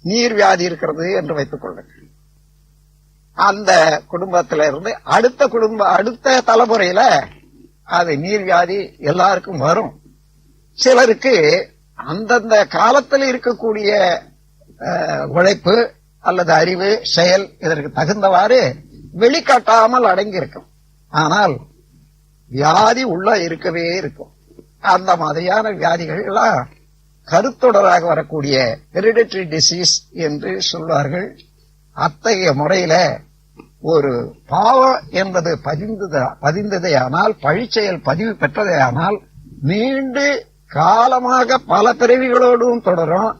நீர் வியாதி இருக்கிறது என்று வைத்துக் கொள்ளுங்கள். அந்த குடும்பத்தில இருந்து அடுத்த தலைமுறையில அது நீர் வியாதி எல்லாருக்கும் வரும். சிலருக்கு அந்தந்த காலத்தில் இருக்கக்கூடிய உழைப்பு அல்லது அறிவு செயல் இதற்கு தகுந்தவாறு வெளிக்காட்டாமல் அடங்கி இருக்கும். ஆனால் வியாதி உள்ள இருக்கவே இருக்கும். அந்த மாதிரியான வியாதிகள் எல்லாம் கருத்தொடராக வரக்கூடிய ஹெரிடிட்டரி டிசீஸ் என்று சொல்வார்கள். அத்தகைய முறையில ஒரு பாவம் என்பது பதிந்ததேயானால், பழிச்செயல் பதிவு பெற்றதேயானால் நீண்டு காலமாக பல பிறவிகளோடும் தொடரும்.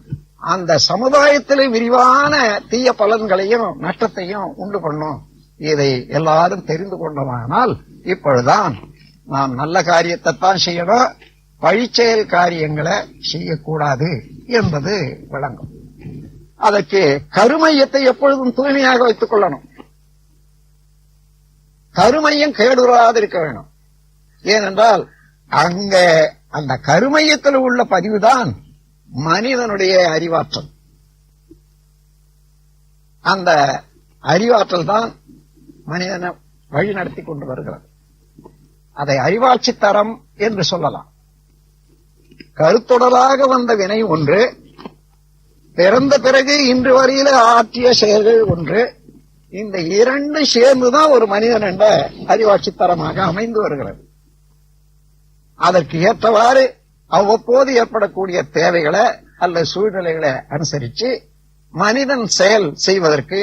அந்த சமுதாயத்திலே விரிவான தீய பலன்களையும் நஷ்டத்தையும் உண்டு பண்ணும். இதை எல்லாரும் தெரிந்து கொண்டோமானால் இப்பொழுதுதான் நாம் நல்ல காரியத்தை தான் செய்யணும், பழிச்செயல் காரியங்களை செய்யக்கூடாது என்பது விளங்கும். அதற்கு கருமையத்தை எப்பொழுதும் தூய்மையாக வைத்துக் கொள்ளணும். கருமையம் கேடுறாது இருக்க வேணும். ஏனென்றால் அங்க அந்த கருமையத்தில் உள்ள பதிவுதான் மனிதனுடைய அறிவாற்றல். அந்த அறிவாற்றல் தான் மனிதனை வழி நடத்தி கொண்டு வருகிறது. அதை அறிவாட்சி தரம் என்று சொல்லலாம். கருத்தொடராக வந்த வினை ஒன்று, பிறந்த பிறகு இன்று வரையில ஆற்றிய செயல்கள் ஒன்று. இந்த இரண்டு சேர்ந்துதான் ஒரு மனிதன் என்ற அறிவாட்சி தரமாக அமைந்து வருகிறது. அதற்கு ஏற்றவாறு அவ்வப்போது ஏற்படக்கூடிய தேவைகளை அல்லது சூழ்நிலைகளை அனுசரித்து மனிதன் செயல் செய்வதற்கு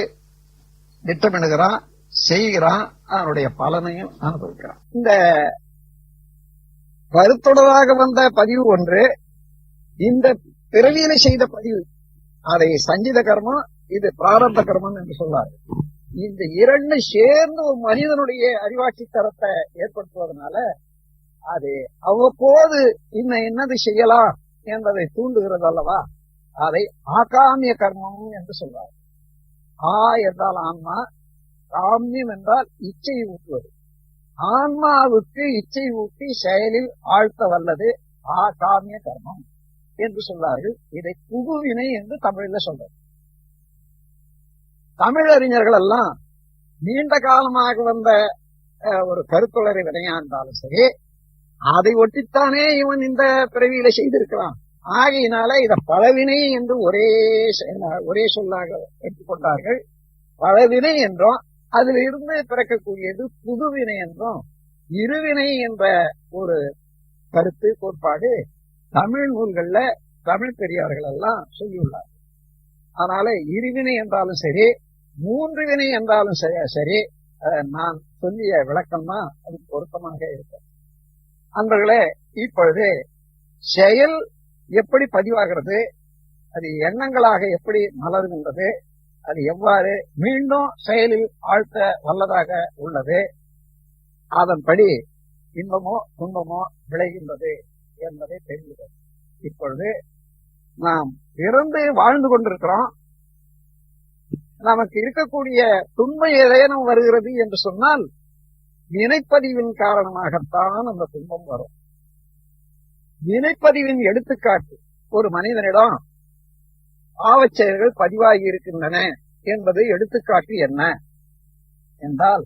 திட்டமிடுகிறான், செய்கிறான், அதனுடைய பலனையும் அனுபவிக்கிறான். இந்த கருத்தொடராக வந்த பதிவு ஒன்று, இந்த பிறவியில செய்த பதிவு, அதை சஞ்சித கர்மம், இது பிராரப்த கர்மம் என்று சொல்லாரு. இந்த இரண்டு சேர்ந்து ஒரு மனிதனுடைய அறிவாட்சி தரத்தை ஏற்படுத்துவதனால அது அவ்வப்போது இன்னும் என்னது செய்யலாம் என்பதை தூண்டுகிறது அல்லவா, அதை ஆகாமிய கர்மம் என்று சொல்றார். ஆ என்றால் ஆன்மா, காமியம் என்றால் இச்சை ஊட்டுவது. ஆன்மாவுக்கு இச்சை ஊட்டி செயலில் ஆழ்த்த வல்லது ஆகாமிய கர்மம் என்று சொல்றார்கள். இதை புகுவினை என்று தமிழில் சொல்றார். தமிழறிஞர்கள் எல்லாம் நீண்ட காலமாக வந்த ஒரு கருத்தொடரை வினையா இருந்தாலும் சரி, அதை ஒட்டித்தானே இவன் இந்த பிறவியில செய்திருக்கிறான். ஆகையினால இத பழவினை என்று ஒரே சொல்லாக எடுத்துக்கொண்டார்கள். பழவினை என்றும் அதில் இருந்து பிறக்கக்கூடியது புதுவினை என்றும் இருவினை என்ற ஒரு கருத்து கோட்பாடு தமிழ் நூல்கள்ல தமிழ் பெரியார்கள் எல்லாம் சொல்லியுள்ளார். அதனால இருவினை என்றாலும் சரி, மூன்று வினை என்றாலும் சரி, நான் சொல்லிய விளக்கம் தான் அதுக்கு பொருத்தமாக இருக்கு. அன்பர்களே, இப்பொழுது செயல் எப்படி பதிவாகிறது, அது எண்ணங்களாக எப்படி மலர்கின்றது, அது எவ்வாறு மீண்டும் செயலில் ஆழ்த்த வல்லதாக உள்ளது, அதன்படி இன்பமோ துன்பமோ விளைகின்றது என்பதை தெரிகிறது. இப்பொழுது நாம் இறந்து வாழ்ந்து கொண்டிருக்கிறோம். நமக்கு இருக்கக்கூடிய துன்பம் ஏதேனும் வருகிறது என்று சொன்னால் வினைப்பதிவின் காரணமாகத்தான் அந்த துன்பம் வரும். வினைப்பதிவின் எடுத்துக்காட்டு ஒரு மனிதனிடம் பாவச் செயல்கள் பதிவாகி இருக்கின்றன என்பது எடுத்துக்காட்டு என்ன என்றால்,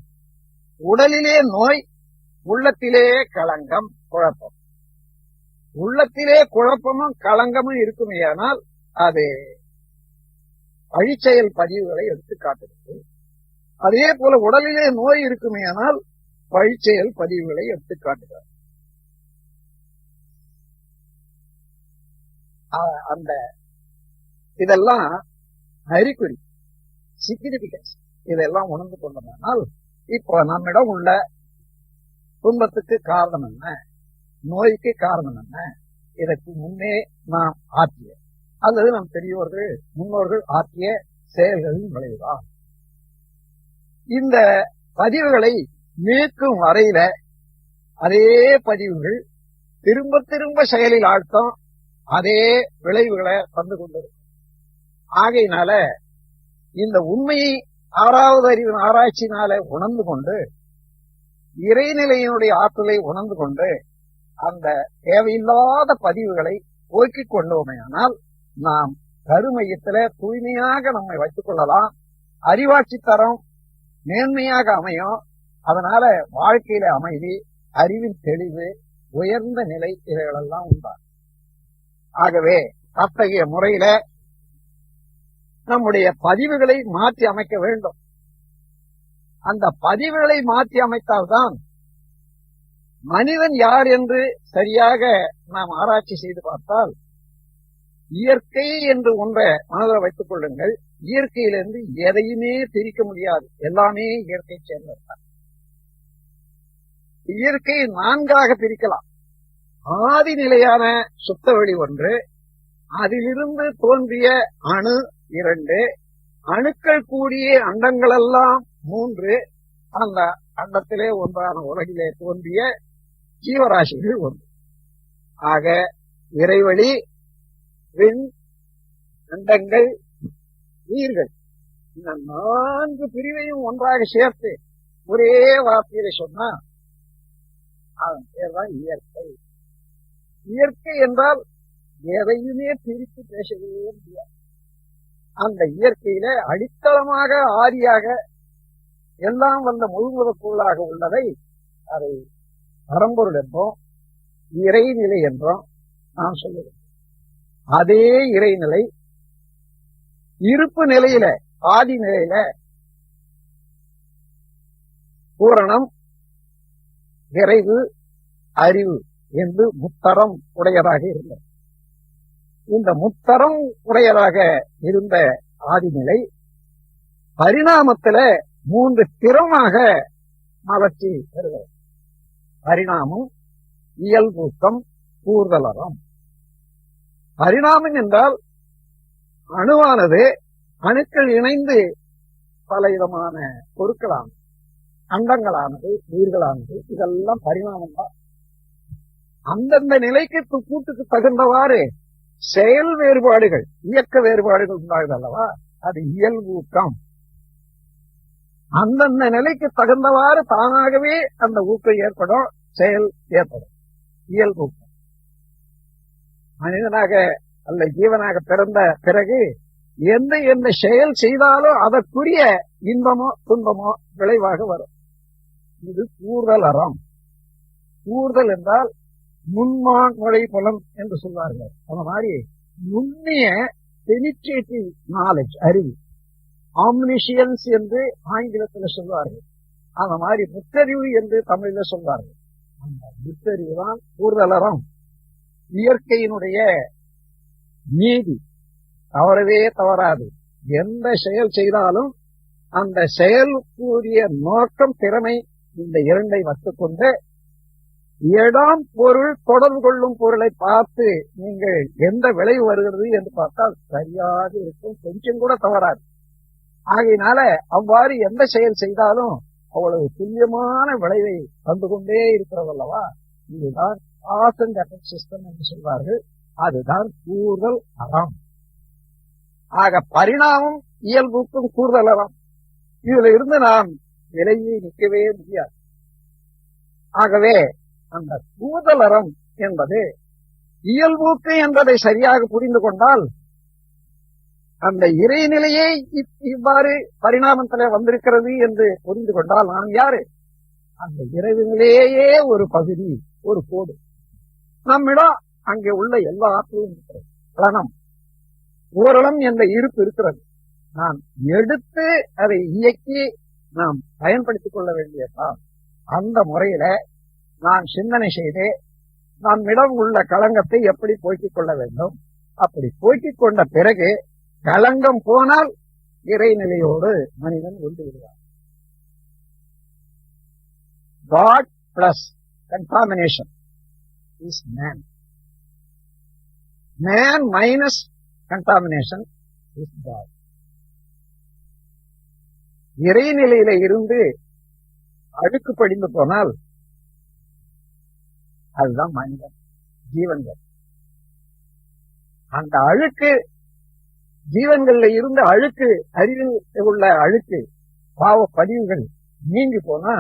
உடலிலே நோய், உள்ளத்திலே களங்கம், குழப்பம். உள்ளத்திலே குழப்பமும் களங்கமும் இருக்குமேயானால் அது அழிச்செயல் பதிவுகளை எடுத்துக்காட்டுகிறது. அதே போல உடலிலே நோய் இருக்குமேயானால் பழிச்செயல் பதிவுகளை எடுத்துக்காட்டுகிறார். அந்த இதெல்லாம் அறிகுறி, சிக்னிபிகன்ஸ், இதெல்லாம் உணர்ந்து கொண்டோம்னால் இப்போ நம்மிடம் உள்ள துன்பத்துக்கு காரணம் என்ன, நோய்க்கு காரணம் என்ன, இதற்கு முன்னே நாம் ஆற்றிய அல்லது நம் பெரியோர்கள் முன்னோர்கள் ஆற்றிய செயல்களின் விளைவுதான். இந்த பதிவுகளை நீக்கும் வரையில அதே பதிவுகள் திரும்ப திரும்ப செயலில் ஆழ்த்தம் அதே விளைவுகளை தந்து கொண்டிருக்கும். ஆகையினால இந்த உண்மையை ஆறாவது அறிவின் ஆராய்ச்சியினால உணர்ந்து கொண்டு, இறைநிலையினுடைய ஆற்றலை உணர்ந்து கொண்டு, அந்த தேவையில்லாத பதிவுகளை போக்கிக் கொண்டோமேயானால் நாம் கருமையத்தில தூய்மையாக நம்மை வைத்துக் கொள்ளலாம். அறிவாட்சி தரம் மேன்மையாக அமையும். அதனால வாழ்க்கையில அமைதி, அறிவின் தெளிவு, உயர்ந்த நிலை இவைகளெல்லாம் உண்டாகும். ஆகவே அத்தகைய முறையில நம்முடைய பதிவுகளை மாற்றி அமைக்க வேண்டும். அந்த பதிவுகளை மாற்றி அமைத்தால்தான் மனிதன் யார் என்று சரியாக நாம் ஆராய்ச்சி செய்து பார்த்தால், இயற்கை என்று ஒன்றை மனதில் வைத்துக் கொள்ளுங்கள். இயற்கையிலிருந்து எதையுமே பிரிக்க முடியாது, எல்லாமே இயற்கை சேர்ந்ததுதான். இயற்கையை நான்காக பிரிக்கலாம். ஆதி நிலையான சுத்த வெளி ஒன்று, அதிலிருந்து தோன்றிய அணு 2, அணுக்கள் கூடிய அண்டங்களெல்லாம் 3, அந்த அண்டத்திலே ஒன்றான உலகிலே தோன்றிய ஜீவராசிகள் 1. ஆக இறைவழி, விண், அண்டங்கள், உயிர்கள், இந்த 4 பிரிவையும் ஒன்றாக சேர்த்து ஒரே வார்த்தையில சொன்னா அதன் பேர் தான் இயற்கை. இயற்கை என்றால் எதையுமே பிரித்து பேசவே முடியாது. அந்த இயற்கையில அடித்தளமாக ஆதியாக எல்லாம் வந்த முழுமுதற்குள்ளாக உள்ளதை அதை பரம்பொருள் என்றோம், இறைநிலை என்றோம் நாம் சொல்லுவோம். அதே இறைநிலை இருப்பு நிலையில, ஆதி நிலையில பூரணம், நிறைவு, அறிவு என்று முத்தரம் உடையதாக இருந்தது. இந்த முத்தரம் உடையதாக இருந்த ஆதிநிலை பரிணாமத்தில 3 திறமாக மலர்ச்சி பெறுகிறது. பரிணாமம், இயல்பூக்கம், கூர்தலறம். பரிணாமம் என்றால் அணுவானது அணுக்கள் இணைந்து பல விதமான பொருட்களானது, அண்டங்களானது, உயிர்களானது, இதெல்லாம் பரிணாமம் தான். அந்தந்த நிலைக்கு கூட்டுக்கு தகுந்தவாறு செயல் வேறுபாடுகள், இயக்க வேறுபாடுகள் உண்டாகுது அல்லவா, அது இயல்பூக்கம். அந்தந்த நிலைக்கு தகுந்தவாறு தானாகவே அந்த ஊக்கம் ஏற்படும், செயல் ஏற்படும், இயல்பூக்கம். மனிதனாக அல்ல ஜீவனாக பிறந்த பிறகு எந்த செயல் செய்தாலும் அதற்குரிய இன்பமோ துன்பமோ விளைவாக வரும். இது கூர்தல் அறம். கூர்தல் என்றால் நுண்மான் நுழை புலம் என்று சொல்வார்கள். அந்த மாதிரி நுண்ணிய பெனிட்ரேட்டிவ் நாலேஜ், அறிவு, ஆம்னிஷியன்ஸ் என்று ஆங்கிலத்தில் சொல்வார்கள். அந்த மாதிரி முத்தறிவு என்று தமிழில் சொல்வார்கள். அந்த முத்தறிவு தான் கூர்தலறம். இயற்கையினுடைய நீதி தவறவே தவறாது. எந்த செயல் செய்தாலும் அந்த செயலுக்குரிய நோக்கம், திறமை, இந்த 2ஐ வைத்துக்கொண்டு இடம் பொருள் தொடர்பு கொள்ளும் பொருளை பார்த்து நீங்கள் எந்த விளைவு வருகிறது என்று பார்த்தால் சரியாக இருக்கும், கொஞ்சம் கூட தவறாது. ஆகையினால அவ்வாறு எந்த செயல் செய்தாலும் அவ்வளவு துல்லியமான விளைவை தந்து கொண்டே இருக்கிறது அல்லவா. இதுதான் காஸ் அண்ட் எஃபெக்ட் சிஸ்டம் என்று சொல்வார்கள். அதுதான் கூர்தல் அறம். ஆக பரிணாமம், இயல்புக்கும் கூர்தல் அறம். இதுல இருந்து நாம் விலகி நிற்கவே முடியாது. ஆகவே அந்த கூர்தல் அறம் என்பது இயல்பூக்கு என்பதை சரியாக புரிந்து கொண்டால் அந்த இறைநிலையை இவ்வாறு பரிணாமத்திலே வந்திருக்கிறது என்று புரிந்து கொண்டால் நாம் யாரு? அந்த இறைநிலையே ஒரு பகுதி, ஒரு கோடு. நம்மிடம் அங்கே உள்ள எல்லா ஆற்றலும் இருக்கிறது. பிரணம், ஓரளம் என்ற இருப்பு இருக்கிறது. நாம் எடுத்து அதை இயக்கி நாம் பயன்படுத்திக் கொள்ள வேண்டியதான். அந்த முறையில நான் சிந்தனை செய்து நம்மிடம் உள்ள களங்கத்தை எப்படி போக்கிக் கொள்ள வேண்டும். அப்படி போக்கிக் கொண்ட பிறகு களங்கம் போனால் இறைநிலையோடு மனிதன் ஒன்று விடுவார். God plus contamination is man. Man minus contamination is God. இறைநிலையில இருந்து அழுக்கு படிந்து போனால் அதுதான் மனிதன், ஜீவன்கள். அந்த அழுக்கு ஜீவன்கள்ல இருந்து அழுக்கு, அறிவில் உள்ள அழுக்கு, பாவ பதிவுகள் நீங்கி போனா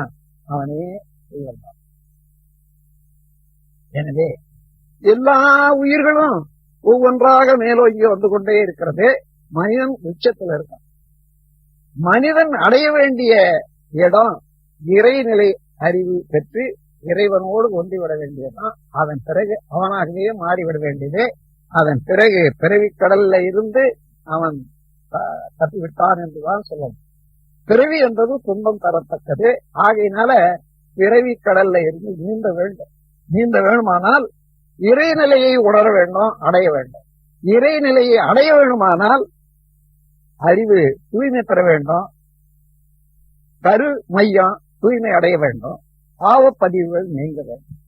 அவனே ஜீவன் தான். எனவே எல்லா உயிர்களும் ஒவ்வொன்றாக மேலோங்கி வந்து கொண்டே இருக்கிறது. மனிதன் உச்சத்தில் இருக்கான். மனிதன் அடைய வேண்டிய இடம் இறைநிலை அறிவு பெற்று இறைவனோடு ஒன்றிவிட வேண்டியதான். அதன் பிறகு அவனாகவே மாறிவிட வேண்டியது. அதன் பிறகு பிறவி கடல்ல இருந்து அவன் தப்பிவிட்டான் என்றுதான் சொல்லணும். பிறவி என்பது துன்பம் தரத்தக்கது. ஆகையினால பிறவி கடல்ல இருந்து நீந்த வேண்டும். நீந்த வேணுமானால் இறைநிலையை உணர வேண்டும், அடைய வேண்டும். இறைநிலையை அடைய வேண்டுமானால் அறிவு தூய்மை பெற வேண்டும், கரு மையம் தூய்மை அடைய வேண்டும், பாவப்பதிவுகள் நீங்க வேண்டும்.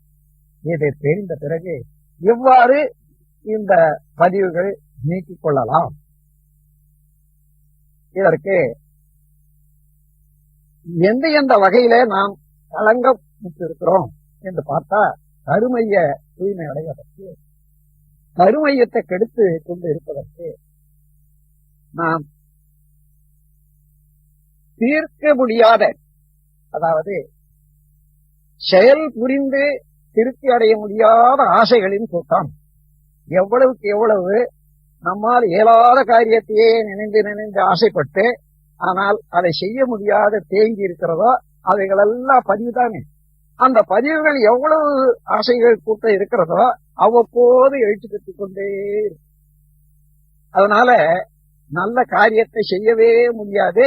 இதை தெரிந்த பிறகு எவ்வாறு இந்த பதிவுகள் நீக்கிக் கொள்ளலாம். இதற்கு எந்த எந்த வகையில நாம் கலங்கப்பட்டிருக்கிறோம் என்று பார்த்தா, கருமைய தூய்மை அடைவதற்கு, கருமையத்தை கெடுத்து கொண்டு இருப்பதற்கு நாம் தீர்க்க முடியாத, அதாவது செயல் புரிந்து திருப்தி அடைய முடியாத ஆசைகளின் கூட்டம். எவ்வளவுக்கு எவ்வளவு நம்மால் இயலாத காரியத்தையே நினைந்து நினைந்து ஆசைப்பட்டு ஆனால் அதை செய்ய முடியாத தேங்கி இருக்கிறதோ அவைகளெல்லாம் பதிவுதானே. அந்த பதிவுகள் எவ்வளவு ஆசைகள் கூட்டம் இருக்கிறதோ அவ்வப்போது எழுச்சி கட்டிக் கொண்டே இருக்கும். அதனால நல்ல காரியத்தை செய்யவே முடியாது,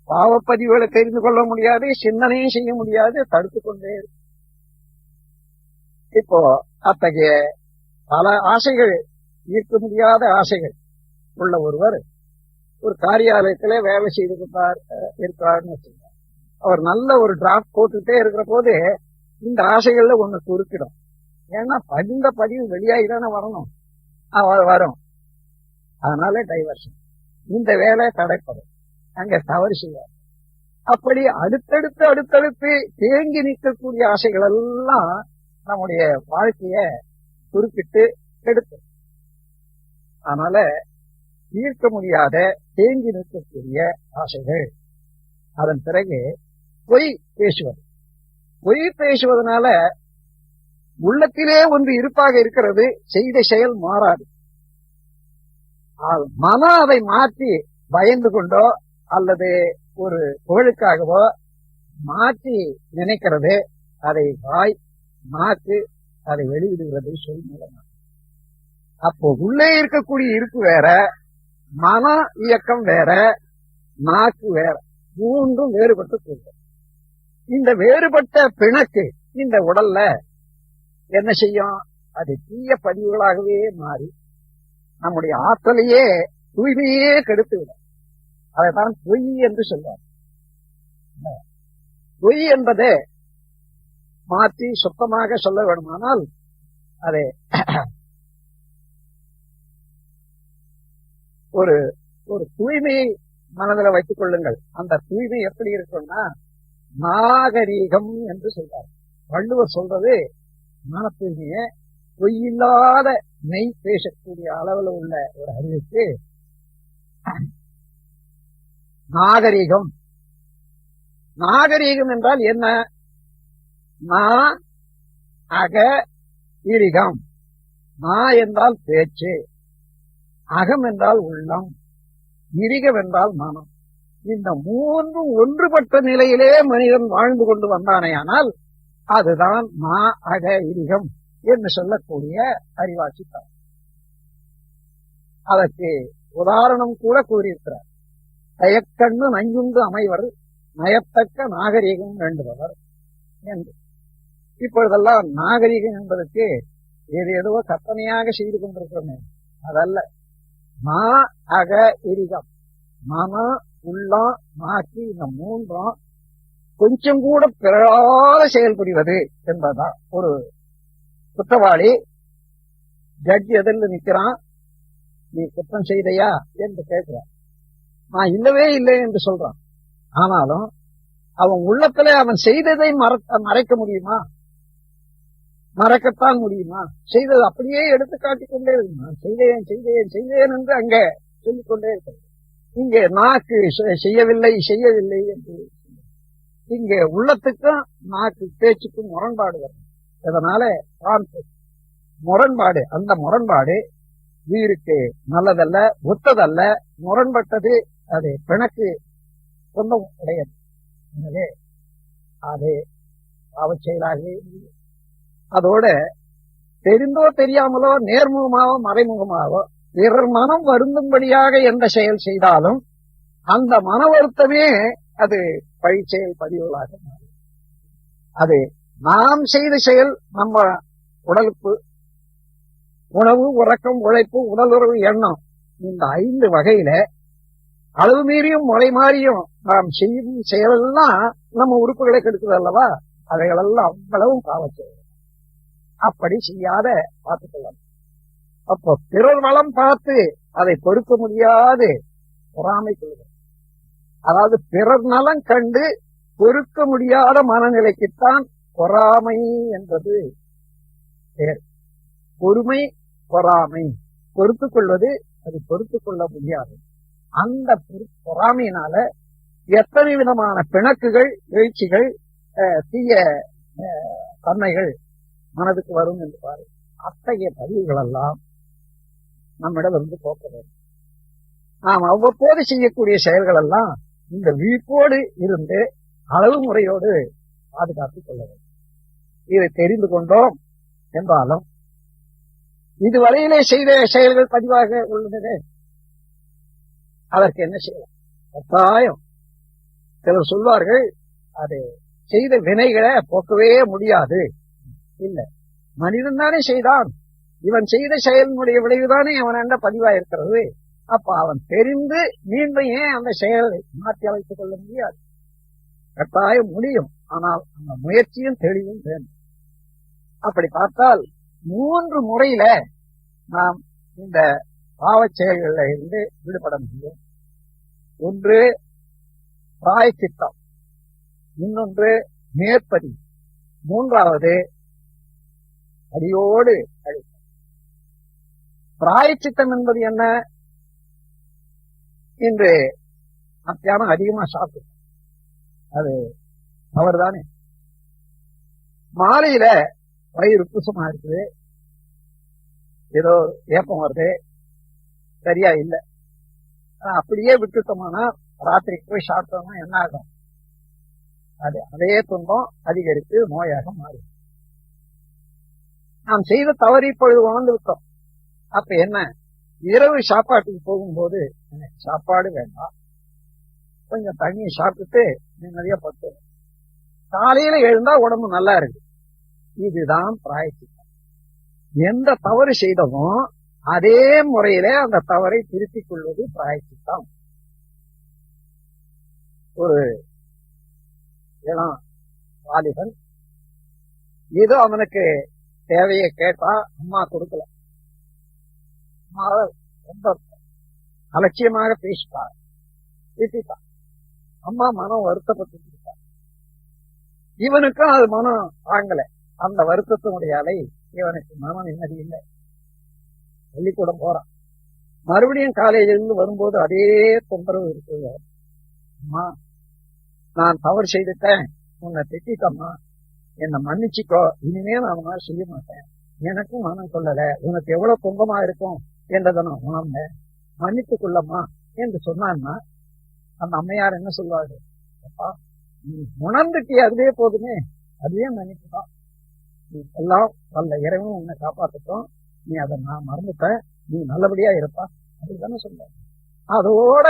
பாவப்பதிவுகளை தெரிந்து கொள்ள முடியாது, சிந்தனையும் செய்ய முடியாது, தடுத்துக் கொண்டே இருக்கும். இப்போ அத்தகைய பல ஆசைகள், ஈர்க்க முடியாத ஆசைகள் உள்ள ஒருவர் ஒரு காரியாலயத்திலே வேலை செய்து இருக்கிறார்னு வச்சுங்க. அவர் நல்ல ஒரு டிராப்ட் போட்டுட்டே இருக்கிற போது இந்த ஆசைகள்ல ஒண்ணு குறுக்கிடும். ஏன்னா பதிந்த பதிவு வெளியாகிதானே வரணும், வரும். அதனால டைவர்ஷன், இந்த வேலை தடைப்படும், அங்க தவறு செய்வார். அப்படி அடுத்தடுத்து அடுத்தடுத்து தேங்கி நிற்கக்கூடிய ஆசைகள் எல்லாம் நம்முடைய வாழ்க்கைய குறுக்கிட்டு கெடுத்து, அதனால தீர்க்க முடியாத தேங்கி நிற்கக்கூடிய ஆசைகள். அதன் பிறகு பொய் பேசுவது. பொய் பேசுவதனால உள்ளத்திலே ஒன்று இருப்பாக இருக்கிறது, செய்த செயல் மாறாது. மனம் அதை மாற்றி பயந்து கொண்டோ அல்லது ஒரு புகழுக்காகவோ மாற்றி நினைக்கிறது. அதை வாய், நாக்கு அதை வெளியிடுகிறது சொல் மூலமாக. அப்போ உள்ளே இருக்கக்கூடிய இருப்பு வேற, மன இயக்கம் வேற, நாக்கு வேற, மூன்றும் வேறுபட்டு போகும். இந்த வேறுபட்ட பிணக்கு இந்த உடல்ல என்ன செய்யும்? அது தீய பதிவுகளாகவே மாறி நம்முடைய ஆற்றலையே தூய்மையே கெடுத்து விடும். அதைத்தான் பொய் என்று சொல்வார். பொய் என்பதை மாற்றி சுத்தமாக சொல்ல வேண்டுமானால் அதை ஒரு ஒரு தூய்மையை மனதில் வைத்துக் கொள்ளுங்கள். அந்த தூய்மை எப்படி இருக்கும்னா நாகரீகம் என்று சொல்றார். வள்ளுவர் சொல்றது மன தூய்மையை பொய்யில்லாத மெய் பேசக்கூடிய அளவில் உள்ள ஒரு அறிவுக்கு நாகரீகம். நாகரீகம் என்றால் என்ன? நா அக இரிகம். நா என்றால் பேச்சு, அகம் என்றால் உள்ளம், இரிகம் என்றால் மனம். இந்த மூன்றும் ஒன்றுபட்ட நிலையிலே மனிதன் வாழ்ந்து கொண்டு வந்தானேயானால் அதுதான் நா அக இரிகம் என்று சொல்லக்கூடிய அறிவாட்சி தரம். அதற்கு உதாரணம் கூட கூறியிருக்கிறார். தயக்கண்ணு நஞ்சுண்டு அமைவர் நயத்தக்க நாகரீகம் வேண்டுபவர் என்று. இப்பொழுதெல்லாம் நாகரீகம் என்பதற்கு ஏதோ கற்பனையாக செய்து கொண்டிருக்கிறோமே, அதல்ல. மா அக இரிகம், மன உள்ளம் நாக்கு, இந்த மூன்றும் கொஞ்சம் கூட பிறழாத செயல்புரிவது என்பதுதான். ஒரு குற்றவாளி ஜட்ஜ் எதிரில் நிற்கிறான், நீ குற்றம் செய்தையா என்று கேட்கிறான். நான் இல்லவே இல்லை என்று சொல்றான். ஆனாலும் அவன் உள்ளத்துல அவன் செய்ததை மறைக்க முடியுமா? மறைக்கத்தான் முடியுமா? செய்தது அப்படியே எடுத்து காட்டிக்கொண்டே இருக்கு. நான் செய்தேன் செய்தேன் செய்தேன் என்று அங்க சொல்லிக்கொண்டே இருக்கிறது. இங்கே நாக்கு செய்யவில்லை செய்யவில்லை என்று. இங்கே உள்ளத்துக்கும் நாக்கு பேச்சுக்கும் முரண்பாடு வரும். இதனால முரண்பாடு, அந்த முரண்பாடு உயிருக்கு நல்லதல்ல, ஒத்ததல்ல. முரண்பட்டது அது பிணக்கு சொந்தம் உடையது. எனவே அது பாவச் செயலாகவே. அதோட தெரிந்தோ தெரியாமலோ நேர்முகமாவோ மறைமுகமாவோ பிறர் மனம் வருந்தும்படியாக எந்த செயல் செய்தாலும் அந்த மன வருத்தமே அது பழி செயல் பதிவுகளாக மாறும். அது நாம் செய்த செயல் நம்ம உடலுக்கு உணவு, உறக்கம், உழைப்பு, உடலுறவு, எண்ணம், இந்த 5 வகையில அளவு மீறியும் முறை மாறியும் நாம் செய்யும் செயலெல்லாம் நம்ம உறுப்புகளை கெடுக்குது அல்லவா? அவைகளெல்லாம் அவ்வளவும் பாவச் செயல். அப்படி செய்யாத பார்த்துக் கொள்ளலாம். அப்போ பிறர் வளம் பார்த்து அதை பொறுக்க முடியாது பொறாமை கொள்வது. அதாவது பிறர் நலம் கண்டு பொறுக்க முடியாத மனநிலைக்குத்தான் பொறாமை என்பது பேர். பொறுமை, பொறாமை. பொறுத்துக் கொள்வது, அது பொறுத்துக் கொள்ள முடியாது. அந்த பொறாமையினால எத்தனை விதமான பிணக்குகள், வீழ்ச்சிகள், தீய தன்மைகள் மனதுக்கு வரும் என்று பாரு. அத்தகைய பதிவுகள் எல்லாம் நம்மிடம் இருந்து போக்க வேண்டும். நாம் அவ்வப்போது செய்யக்கூடிய செயல்கள் எல்லாம் இந்த விழிப்போடு இருந்து அளவு முறையோடு பாதுகாத்துக் கொள்ள வேண்டும். இதை தெரிந்து கொண்டோம் என்றாலும் இதுவரையிலே செய்த செயல்கள் பதிவாக உள்ளது. அதற்கு என்ன செய்யலாம்? கட்டாயம் சிலர் சொல்வார்கள், அது செய்த வினைகளை போக்கவே முடியாது. இல்ல, மனிதன் தானே செய்தான், இவன் செய்த செயலினுடைய விளைவுதானே அவன் என்ற பதிவாயிருக்கிறது. அப்ப அவன் தெரிந்து மீண்டும் ஏன் அந்த செயலை மாற்றி அமைத்துக் கொள்ள முடியாது? கட்டாயம் முடியும். ஆனால் அந்த முயற்சியும் தெளிவும் வேண்டும். அப்படி பார்த்தால் 3 முறையில நாம் இந்த பாவச் செயல்களில் இருந்து விடுபட முடியும். ஒன்று பிராயச்சித்தம், இன்னொன்று மேற்பதி, மூன்றாவது அடியோடு அழித்தல். பிராயச்சித்தம் என்பது என்ன? இன்று மத்தியானம் அதிகமா சாப்பிட்டு அது அவர்தானே. மாலையில வயிறு உப்புசமா இருக்குது, ஏதோ ஏப்பம் வருது, சரியா இல்ல, அப்படியே விட்டுட்டோம்னா ராத்திரிக்கு போய் சாப்பிட்டோம்னா என்ன ஆகும்? அது அதே துன்பம் அதிகரித்து நோயாக மாறும். நாம் செய்த தவறு இப்பொழுது உணர்ந்து விட்டோம். அப்ப என்ன? இரவு சாப்பாட்டுக்கு போகும்போது சாப்பாடு வேண்டாம், கொஞ்சம் தண்ணியை சாப்பிட்டுட்டு நிம்மதியா பட்டு காலையில எழுந்தா உடம்பு நல்லா இருக்கு. இதுதான் பிராயச்சித்தம். எந்த தவறு செய்தமோ அதே முறையில அந்த தவறை திருத்திக் கொள்வது பிராயச்சித்தம். ஒரு இளம் வாலிபன் ஏதோ அவனுக்கு தேவையை கேட்டா அம்மா கொடுக்கல, ரொம்ப அலட்சியமாக பேசிட்டார், திட்டார். அம்மா மனம் வருத்தப்பட்டு கொடுத்தார். இவனுக்கும் அது மனம் தாங்கல. அந்த வருத்தத்தினுடைய அலை இவனுக்கு மனம் நிம்மதி இல்லை. பள்ளிக்கூடம் போறான், மறுபடியும் காலேஜிலிருந்து வரும்போது அதே தொந்தரவு இருக்குது. அம்மா, நான் தவறு செய்துட்டேன், உன்னை திட்டம்மா, என்னை மன்னிச்சுக்கோ, இனிமே நான் மாதிரி செய்ய மாட்டேன், எனக்கும் மனம் கொள்ளல, உனக்கு எவ்வளவு துன்பமா இருக்கும் என்றதை நான் உணர்ந்தேன், மன்னித்துக் கொள்ளம்மா என்று சொன்னான்னா அந்த அம்மையார் என்ன சொல்வாரு? அப்பா, நீ உணர்ந்துட்டிய அதுவே போதுமே, அதுவே மன்னிப்புதான், நீ எல்லாம் நல்ல இறைவன் உன்னை காப்பாற்றட்டும், நீ அதை நான் மறந்துட்டேன், நீ நல்லபடியா இருப்பா அப்படித்தானே சொல்ல. அதோட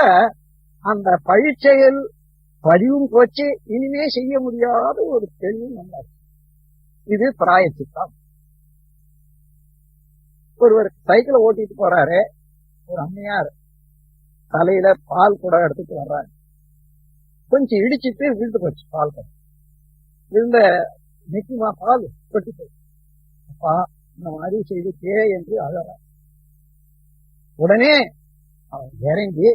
அந்த பழிச்செயல் பதிவும் போச்சு, இனிமே செய்ய முடியாத ஒரு தெளிவும் வந்தாச்சு. இது பிராயச்சித்தம். ஒருவர் சைக்கிளை ஓட்டிட்டு போறாரு, ஒரு அம்மையார் தலையில பால் கூட எடுத்துட்டு வர்றாரு. கொஞ்சம் இடிச்சிட்டு விழுந்து போச்சு பால் கூட. விழுந்த நிக்குமா பால் கொட்டி போச்சு. அப்பா, இந்த மாதிரி செய்துட்டே என்று அழற. உடனே அவன் இறங்கி,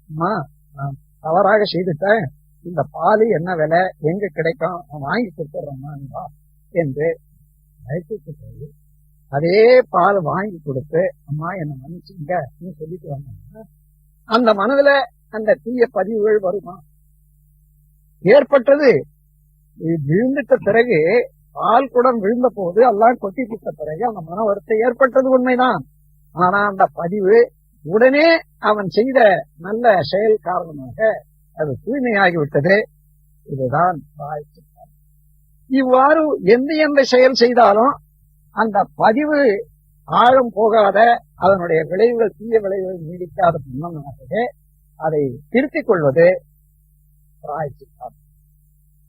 அம்மா, நான் தவறாக செய்துட்டேன், இந்த பால் என்ன விலை, எங்க கிடைக்கும், நான் வாங்கி கொடுத்துட்றேம்மா என்று அழைச்சிட்டு போய் அதே பால் வாங்கி கொடுத்து, அம்மா என்ன மன்னிச்சுங்க சொல்லிட்டு வந்தாங்க. அந்த மனதுல அந்த தீய பதிவுகள் வருமா? ஏற்பட்டது விழுந்துட்ட பிறகு, பால் குடம் விழுந்த போது எல்லாம் கொட்டி கொடுத்த பிறகு அந்த மன வருத்தம் ஏற்பட்டது உண்மைதான். ஆனா அந்த பதிவு உடனே அவன் செய்த நல்ல செயல் காரணமாக அது தூய்மையாகிவிட்டது. இதுதான் பிராயச்சித்தம். இவ்வாறு எந்த செயல் செய்தாலும் அந்த பதிவு ஆழம் போகாத, அதனுடைய விளைவுகள், தீய விளைவுகள் நீடிக்காத முன்னமாகவே அதை திருத்திக் கொள்வது பிராயச்சித்தம்,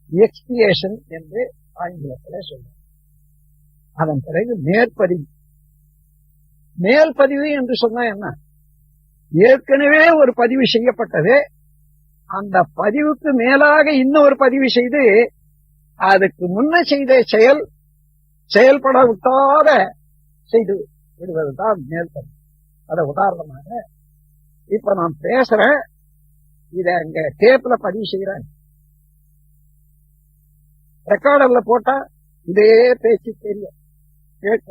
எக்ஸ்பியேஷன் என்று ஆங்கிலத்திலே சொல்லுவோம். அதன் பிறகு மேற்பதிவு. மேல்பதிவு என்று சொன்னா என்ன? ஏற்கனவே ஒரு பதிவு செய்யப்பட்டது, அந்த பதிவுக்கு மேலாக இன்னொரு பதிவு செய்து அதுக்கு முன்ன செய்த செயல்பட விட்டாத செய்து விடுவதுதான் மேல் பதிவு. அத உதாரணமாக இப்ப நான் பேசுறேன், இத அங்க டேப்ல பதிவு செய்யறேன், ரெக்கார்டர்ல போட்டா இதே பேச்சு தெரியும் கேட்க.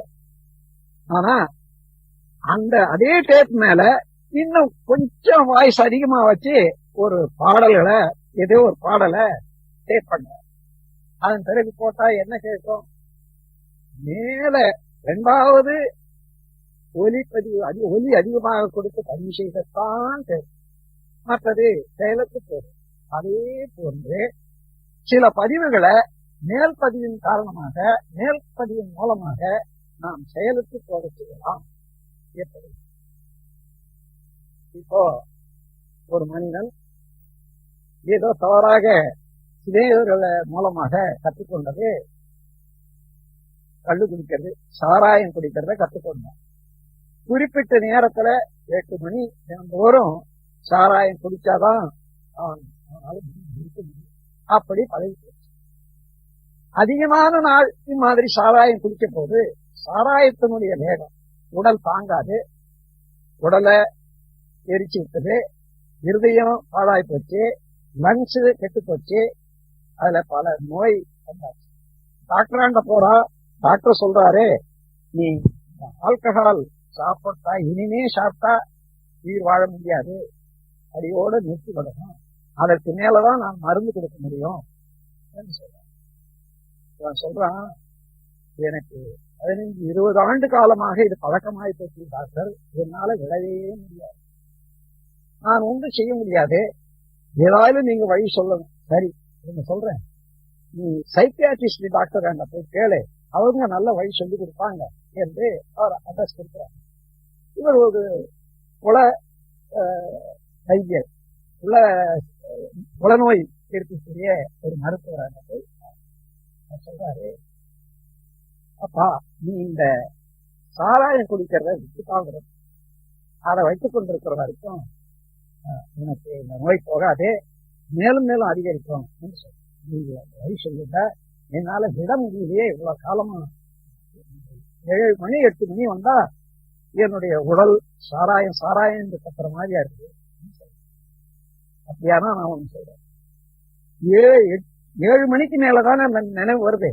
ஆனா அந்த அதே டேப் மேல இன்னும் கொஞ்சம் வாய்ஸ் அதிகமா வச்சு ஒரு பாடல்களை ஏதோ ஒரு பாடலை டேப் பண்ண, அதன் பிறகு போட்டா என்ன கேட்கும்? மேல இரண்டாவது ஒலி அதிகமாக கொடுத்து பதிவு செய்தத்தான் கேட்கும், மற்றது செயலுக்கு போகும். அதே போன்று சில பதிவுகளை மேல் பதிவின் காரணமாக, மேல் பதிவின் மூலமாக நாம் செயலுக்கு போக செய்யலாம். எப்படி? இப்போ ஒரு மனிதன் ஏதோ தவறாக சிதைவுகளை மூலமாக கற்றுக்கொண்டது கள்ளு குடிக்கிறது, சாராயம் குடிக்கிறத கற்றுக்கொண்டான். குறிப்பிட்ட நேரத்துல 8 மணி தினந்தோறும் சாராயம் குடிச்சாதான் அவனால இருக்க முடியும். அப்படி பழகி போச்சு. அதிகமான நாள் இம்மாதிரி சாராயம் குடிக்க போது சாராயத்தினுடைய வேகம் உடல் தாங்காது, உடலை எரிச்சு விட்டது, இருதயம் பாழாய் போச்சு, லங்ஸ் கெட்டு போச்சு, அதுல பல நோய் வந்தாச்சு. டாக்டராண்ட போறா, டாக்டர் சொல்றாரு, நீ ஆல்கஹால் சாப்பிட்டா இனிமே சாப்பிட்டா உயிர் வாழ முடியாது, அடியோட நிறுத்தி விடணும், அதற்கு மேலதான் நான் மருந்து கொடுக்க முடியும் சொல்றான். சொல்றான், எனக்கு 15-20 ஆண்டு காலமாக இது பழக்கமாய் போச்சு டாக்டர், என்னால விடவே முடியாது, நான் ஒன்றும் செய்ய முடியாது, ஏதாவது நீங்க வழி சொல்லணும். சரி, நீங்க சொல்றேன், நீ சைக்கியாட்ரிஸ்ட் டாக்டர் அங்க போய் கேளு, அவங்க நல்ல வழி சொல்லி கொடுப்பாங்க என்று அவர் அட்ரஸ் கொடுக்கிறார். இவர் ஒரு குல வைத்தியர், குலநோய் இருக்கக்கூடிய ஒரு மருத்துவராக போய் சொல்றாரு, அப்பா நீ இந்த சாராயம் குடிக்கிறத விட்டுதான், அதை வைத்துக் கொண்டிருக்கிற வரைக்கும் எனக்கு இந்த நோய் போகாது, மேலும் மேலும் அதிகரிக்கும் என்று சொல்ற. நீங்க வழி சொல்லுங்க, என்னால விட முடியலையே, இவ்வளவு காலமா 7 மணி 8 மணி வந்தா என்னுடைய உடல் சாராயம் சாராயம் என்று கத்துற மாதிரியா இருக்கு. அப்படியானா நான் ஒண்ணு சொல்றேன், 7 மணிக்கு மேலதானே நினைவு வருது,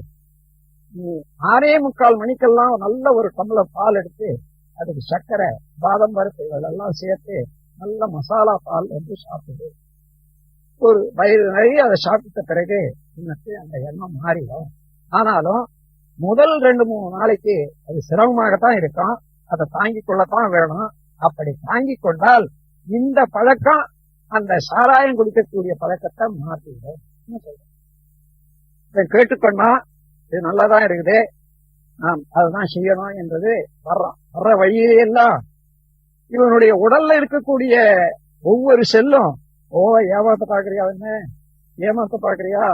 நீ 6:45 மணிக்கெல்லாம் நல்ல ஒரு டம்ளர் பால் எடுத்து அதுக்கு சர்க்கரை, பாதம் பருப்பு இதெல்லாம் சேர்த்து நல்ல மசாலா பால் என்று சாப்பிடுது. ஒரு வயிறு நிறைய அதை சாப்பிட்ட பிறகு எனக்கு அந்த எண்ணம் மாறிடும். ஆனாலும் முதல் 2-3 நாளைக்கு அது சிரமமாகத்தான் இருக்கும், அதை தாங்கிக் கொள்ளத்தான் வேணும். அப்படி தாங்கிக் கொண்டால் இந்த பழக்கம் அந்த சாராயம் குடிக்கக்கூடிய பழக்கத்தை மாற்றிடும். இதை கேட்டுக்கொண்டா இது நல்லாதான் இருக்குது, நாம் அதுதான் செய்யணும் என்றது வர்ற வழியெல்லாம் இவனுடைய உடல்ல இருக்கக்கூடிய ஒவ்வொரு செல்லும், ஏமாத்த பாக்குறியா, என்ன ஏமாத்த பாக்குறியா,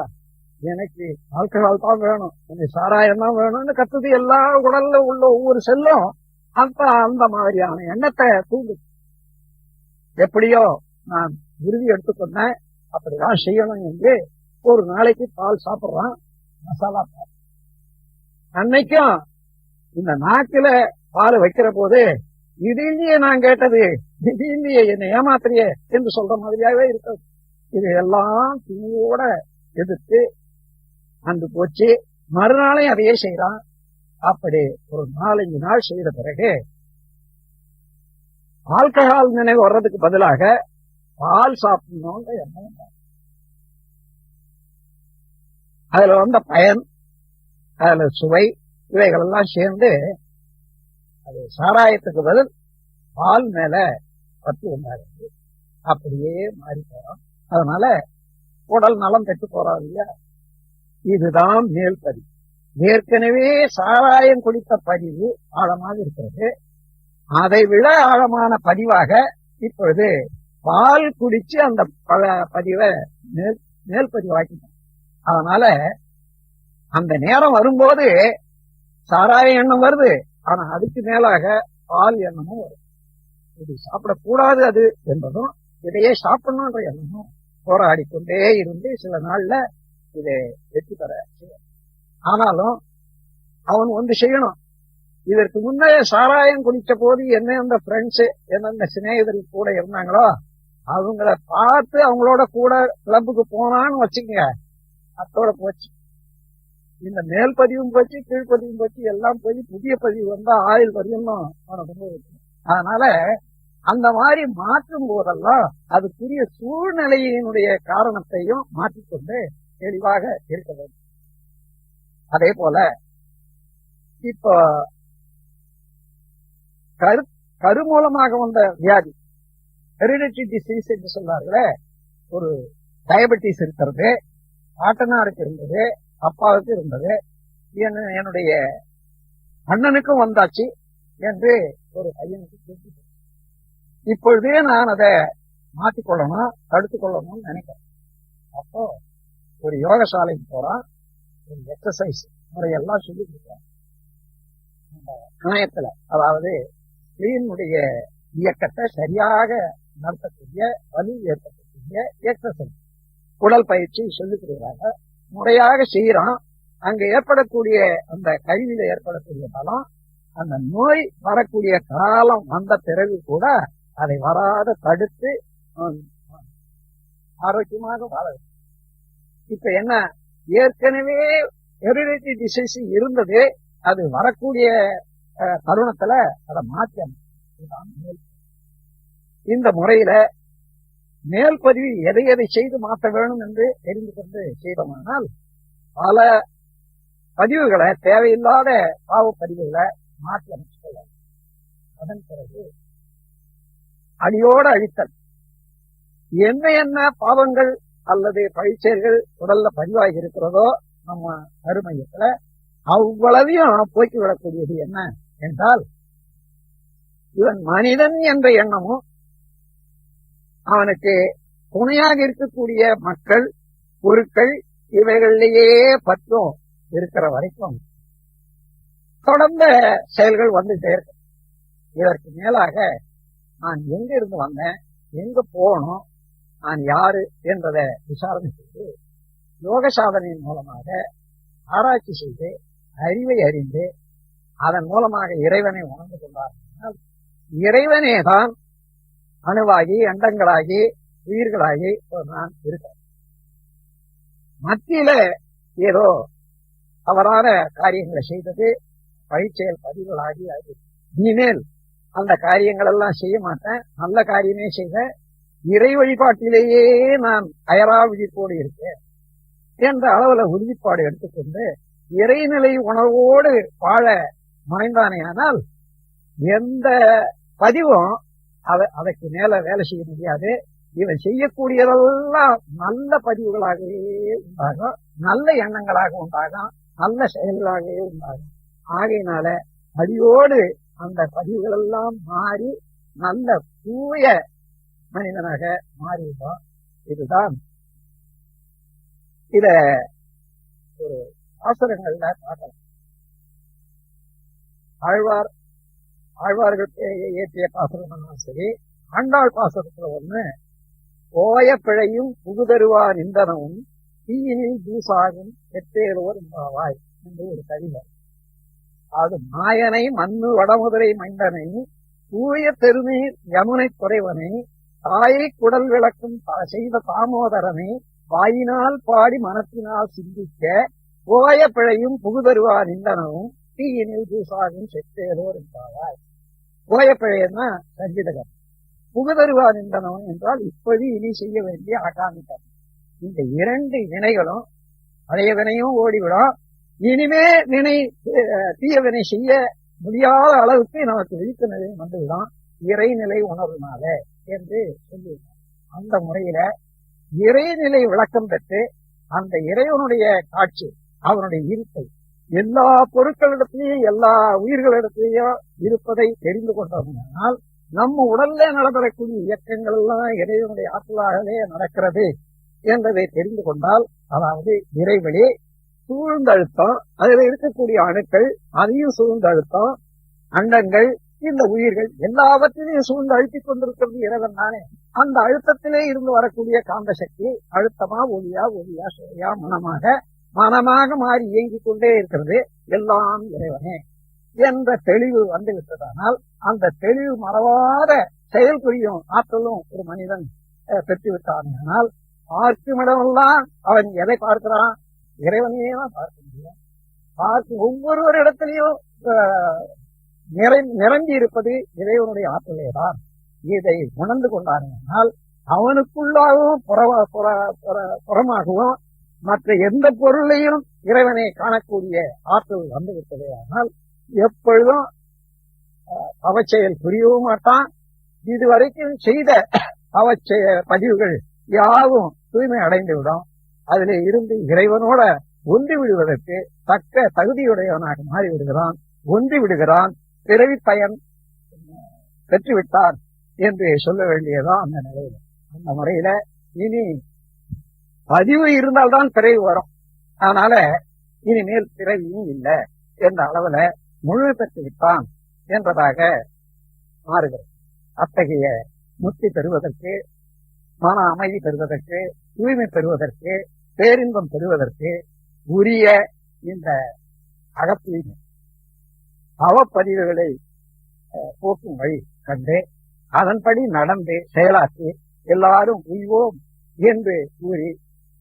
எனக்கு ஆல்கஹால் தான் வேணும், எனக்கு சாராயம் தான் வேணும்னு கத்துது. எல்லா உடல்ல உள்ள ஒவ்வொரு செல்லும் அந்த மாதிரியான எண்ணத்தை தூண்டு. எப்படியோ நான் உறுதி எடுத்துக்கொண்டேன், அப்படிதான் செய்யணும் என்று ஒரு நாளைக்கு பால் சாப்பிடுறான், மசாலா பால். அன்னைக்கும் இந்த நாக்கில பால் வைக்கிற போது திடீர்னு நான் கேட்டது, திடீர்னு என்னை ஏமாத்திரியே என்று சொல்ற மாதிரியாவே இருக்காது. இது எல்லாம் துணியோட எதிர்த்து அன்று போச்சு. மறுநாளையும் அதையே செய்யறான். அப்படி ஒரு 4-5 நாள் செய்த பிறகு ஆல்கஹால் நினைவு வர்றதுக்கு பதிலாக பால் சாப்பிடணும்ன்ற எண்ணம், அதுல வந்த பயன், அதுல சுவை, இவைகள் எல்லாம் சேர்ந்து அது சாராயத்துக்கு பதில் பால் மேல பற்று உண்டாகிறது. அப்படியே மாறி போறோம். அதனால உடல் நலம் பெற்று போறாது இல்லையா? இதுதான் மேல் பதிவு. ஏற்கனவே சாராயம் குடித்த பதிவு ஆழமாக இருக்கிறது. அதை விட ஆழமான பதிவாக இப்பொழுது பால் குடிச்சு அந்த பதிவை மேல் பதிவாக்கிட்டோம். அதனால அந்த நேரம் வரும்போது சாராய எண்ணம் வருது, ஆனா அதுக்கு மேலாக பால் எண்ணமும் வரும். இது சாப்பிடக்கூடாது அது என்பதும், இதையே சாப்பிடணும்ன்ற எண்ணமும் போராடிக்கொண்டே இருந்து சில நாள்ல இதை வெற்றி பெற செய்யணும். ஆனாலும் அவன் ஒன்று செய்யணும், இதற்கு முன்னே சாராயம் குடிச்ச போது எந்தெந்த ஃப்ரெண்ட்ஸ் எந்தெந்த சிநேகிதர்கள் கூட இருந்தாங்களோ அவங்கள பார்த்து அவங்களோட கூட கிளப்புக்கு போனான்னு வச்சுக்கங்க, அத்தோட போச்சு. இந்த மேல் பதிவும் போச்சு, கீழ்பதிவும் போச்சு, எல்லாம் போய் புதிய பதிவு வந்தா ஆயுள் பதிவும் அதனால அந்த மாதிரி மாற்றும் போதெல்லாம் அதுக்குரிய சூழ்நிலையினுடைய காரணத்தையும் மாற்றிக்கொண்டு தெளிவாக இருக்க வேண்டும். அதே போல இப்போ கருமூலமாக வந்த வியாதி ஹெரிடிட்டி டிசீஸ் என்று சொன்னார்களே, ஒரு டயபெட்டிஸ் இருக்கிறது, பாட்டனாருக்கு இருந்தது, அப்பாவுக்கு இருந்தது, என்னுடைய அண்ணனுக்கும் வந்தாச்சு என்று ஒரு பையனுக்கு கேட்டு இப்பொழுதே நான் அதை மாற்றிக்கொள்ளணும், தடுத்துக் கொள்ளணும்னு நினைக்கிறேன். அப்போ ஒரு யோகசாலைக்கு போறான், ஒரு எக்ஸசைஸ் முறையெல்லாம் சொல்லி கொடுக்குறேன். இணையத்துல அதாவது ஸ்கிரீனுடைய இயக்கத்தை சரியாக நடத்தக்கூடிய வலி ஏற்படக்கூடிய எக்ஸசைஸ் உடல் பயிற்சி சொல்லிக் கொடுக்குறாங்க. முறையாக செய்யறோம். அங்க ஏற்படக்கூடிய அந்த கருவியில ஏற்படக்கூடிய பலம், அந்த நோய் வரக்கூடிய காலம் வந்த பிறகு கூட அதை வராத தடுத்து ஆரோக்கியமாக வாழ. இப்ப என்ன, ஏற்கனவே ஹெரிடிட்டி டிசீஸ் இருந்தது, அது வரக்கூடிய தருணத்துல அதை மாற்றணும். இந்த முறையில மேல் பதிவு எதை எதை செய்து மாற்ற வேணும் என்று தெரிந்து கொண்டு செய்தோமானால் பல பதிவுகளை, தேவையில்லாத பாவ பதிவுகளை மாற்றி அமைத்துக் கொள்ளலாம். அதன் பிறகு அடியோடு அழித்தல். என்ன என்ன பாவங்கள் அல்லது பழிச்செயல்கள் உடல்ல பதிவாகி இருக்கிறதோ நம்ம கருமையத்துல அவ்வளவையும் போக்கிவிடக்கூடியது என்ன என்றால், இவன் மனிதன் என்ற எண்ணமும் அவனுக்கு துணையாக இருக்கக்கூடிய மக்கள், பொருட்கள் இவைகளிலேயே பற்றும் இருக்கிற வரைக்கும் தொடர்ந்த செயல்கள் வந்துட்டே இருக்கு. இதற்கு மேலாக நான் எங்க இருந்து வந்தேன், எங்க போகணும், நான் யாரு என்றதை விசாரணை செய்து யோக சாதனையின் மூலமாக ஆராய்ச்சி செய்து அறிவை அறிந்து அதன் மூலமாக இறைவனை உணர்ந்து கொண்டார்கள். இறைவனே தான் அணுவாகி அண்டங்களாகி உயிர்களாகி நான் இருக்கேன். மத்தியில ஏதோ தவறான காரியங்களை செய்தது பழிச்செயல் பதிவுகளாகி அது இனிமேல் அந்த காரியங்கள் எல்லாம் செய்ய மாட்டேன், நல்ல காரியமே செய்த இறை வழிபாட்டிலேயே நான் அயரா விழிப்போடு இருக்கேன் என்ற அளவுல உறுதிப்பாடு எடுத்துக்கொண்டு இறைநிலை உணர்வோடு வாழ முனைந்தானேயானால் எந்த பதிவும் அதற்கு மேல வேலை செய்ய முடியாது. இவன் செய்யக்கூடியதெல்லாம் நல்ல பதிவுகளாகவே உண்டாகும், நல்ல எண்ணங்களாக உண்டாகும், நல்ல செயல்களாகவே உண்டாகும். ஆகையினால அடியோடு அந்த பதிவுகள் எல்லாம் மாறி நல்ல தூய மனிதனாக மாறிவிடும். இதுதான் இத ஒரு ஆசிரங்கள்ல பார்க்கலாம். ஆழ்வார்களுக்கு ஏற்றிய பாசுரம் சரி, ஆண்டாள் பாசுரத்துல ஒண்ணு, ஓய பிழையும் புகுதருவார் இந்தனவும் தீயினில் தூசாகும் எத்தேரோர் என்பாவாய் என்று ஒரு கவிதை. அது மாயனை மண்ணு வடமுதிரை மைந்தனை தூய தெருநீர் யமுனை குறைவனை தாயை குடல் விளக்கும் செய்த தாமோதரனை வாயினால் பாடி மனத்தினால் சிந்திக்க ஓய பிழையும் புகுதருவார் இந்தனவும் தீயினில் தூசாகும் செத்தேரோர் என்பாவாய். ஓயப்பிழையன்னா சங்கீதகர், புகுதருவார் இந்தனவன் என்றால் இப்படி இனி செய்ய வேண்டிய ஆகாமிட்டார். இந்த இரண்டு வினைகளும் பழைய வினையும் ஓடிவிடும், இனிமே வினை தீய வினை செய்ய முடியாத அளவுக்கு நமக்கு விழிப்புணர்வு வந்துவிடும் இறைநிலை உணர்வுனால என்று சொல்லியிருக்கார். அந்த முறையில இறைநிலை விளக்கம் பெற்று அந்த இறைவனுடைய காட்சி, அவனுடைய இருப்பை எல்லா பொருட்களிடத்திலையும் எல்லா உயிர்களிடத்திலையும் இருப்பதை தெரிந்து கொண்டோம்னால் நம்ம உடல்ல நடைபெறக்கூடிய இயக்கங்கள் எல்லாம் இறைவனுடைய ஆற்றலாகவே நடக்கிறது என்பதை தெரிந்து கொண்டால், அதாவது இறைவழி சூழ்ந்தழுத்தம், அதில் இருக்கக்கூடிய அணுக்கள் அதையும் சூழ்ந்தழுத்தம், அண்டங்கள், இந்த உயிர்கள் எல்லாவற்றிலையும் சூழ்ந்து அழுத்திக் கொண்டிருக்கிறது இறைவன் தானே. அந்த அழுத்தத்திலே இருந்து வரக்கூடிய காந்த சக்தி அழுத்தமா ஒளியா, ஒளியா சுவையா மனமாக மாறி இயங்கிக் கொண்டே இருக்கிறது. எல்லாம் இறைவனே. என்ற தெளிவு வந்துவிட்டதானால் அந்த தெளிவு மறவாத செயல் புரியும் ஆற்றலும் ஒரு மனிதன் பெற்றுவிட்டானால் பார்க்குமிடமெல்லாம் அவன் எதை பார்க்கிறான்? இறைவனையே தான் பார்க்க முடியும். பார்க்கும் ஒவ்வொரு இடத்திலையும் நிரம்பி இருப்பது இறைவனுடைய ஆற்றலேதான். இதை உணர்ந்து கொண்டானால் அவனுக்குள்ளாகவும் புறமாகவும் மற்ற எந்த பொருளையும் இறைவனை காணக்கூடிய ஆற்றல் வந்துவிட்டதே. ஆனால் எப்பொழுதும் அவச்செயல் புரியவும் மாட்டான். இதுவரைக்கும் செய்த அவச்செய பதிவுகள் யாவும் தூய்மை அடைந்து விடும். அதிலே இருந்து இறைவனோட ஒன்றி விடுவதற்கு தக்க தகுதியுடையவனாக மாறிவிடுகிறான், ஒன்றி விடுகிறான், பிறவி பயன் பெற்றுவிட்டான் என்று சொல்ல வேண்டியதான் அந்த நிலையில. அந்த முறையில இனி பதிவு இருந்தால்தான் பிறவி வரும். அதனால இனிமேல் பிறவியும் இல்லை என்ற அளவுல முழு பெற்று விட்டான் என்பதாக மாறுகிறது. அத்தகைய முக்தி பெறுவதற்கு, மன அமைதி பெறுவதற்கு, தூய்மை பெறுவதற்கு, பேரின்பம் பெறுவதற்கு உரிய இந்த அகத்தூய்மை அவப்பதிவுகளை போக்கும் வழி கண்டு அதன்படி நடந்து செயலாற்றி எல்லாரும் உய்வோம் என்று கூறி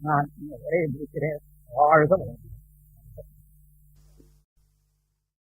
நான் இந்த உரையை முடிக்கிறேன். வாழ்க வளமுடன்.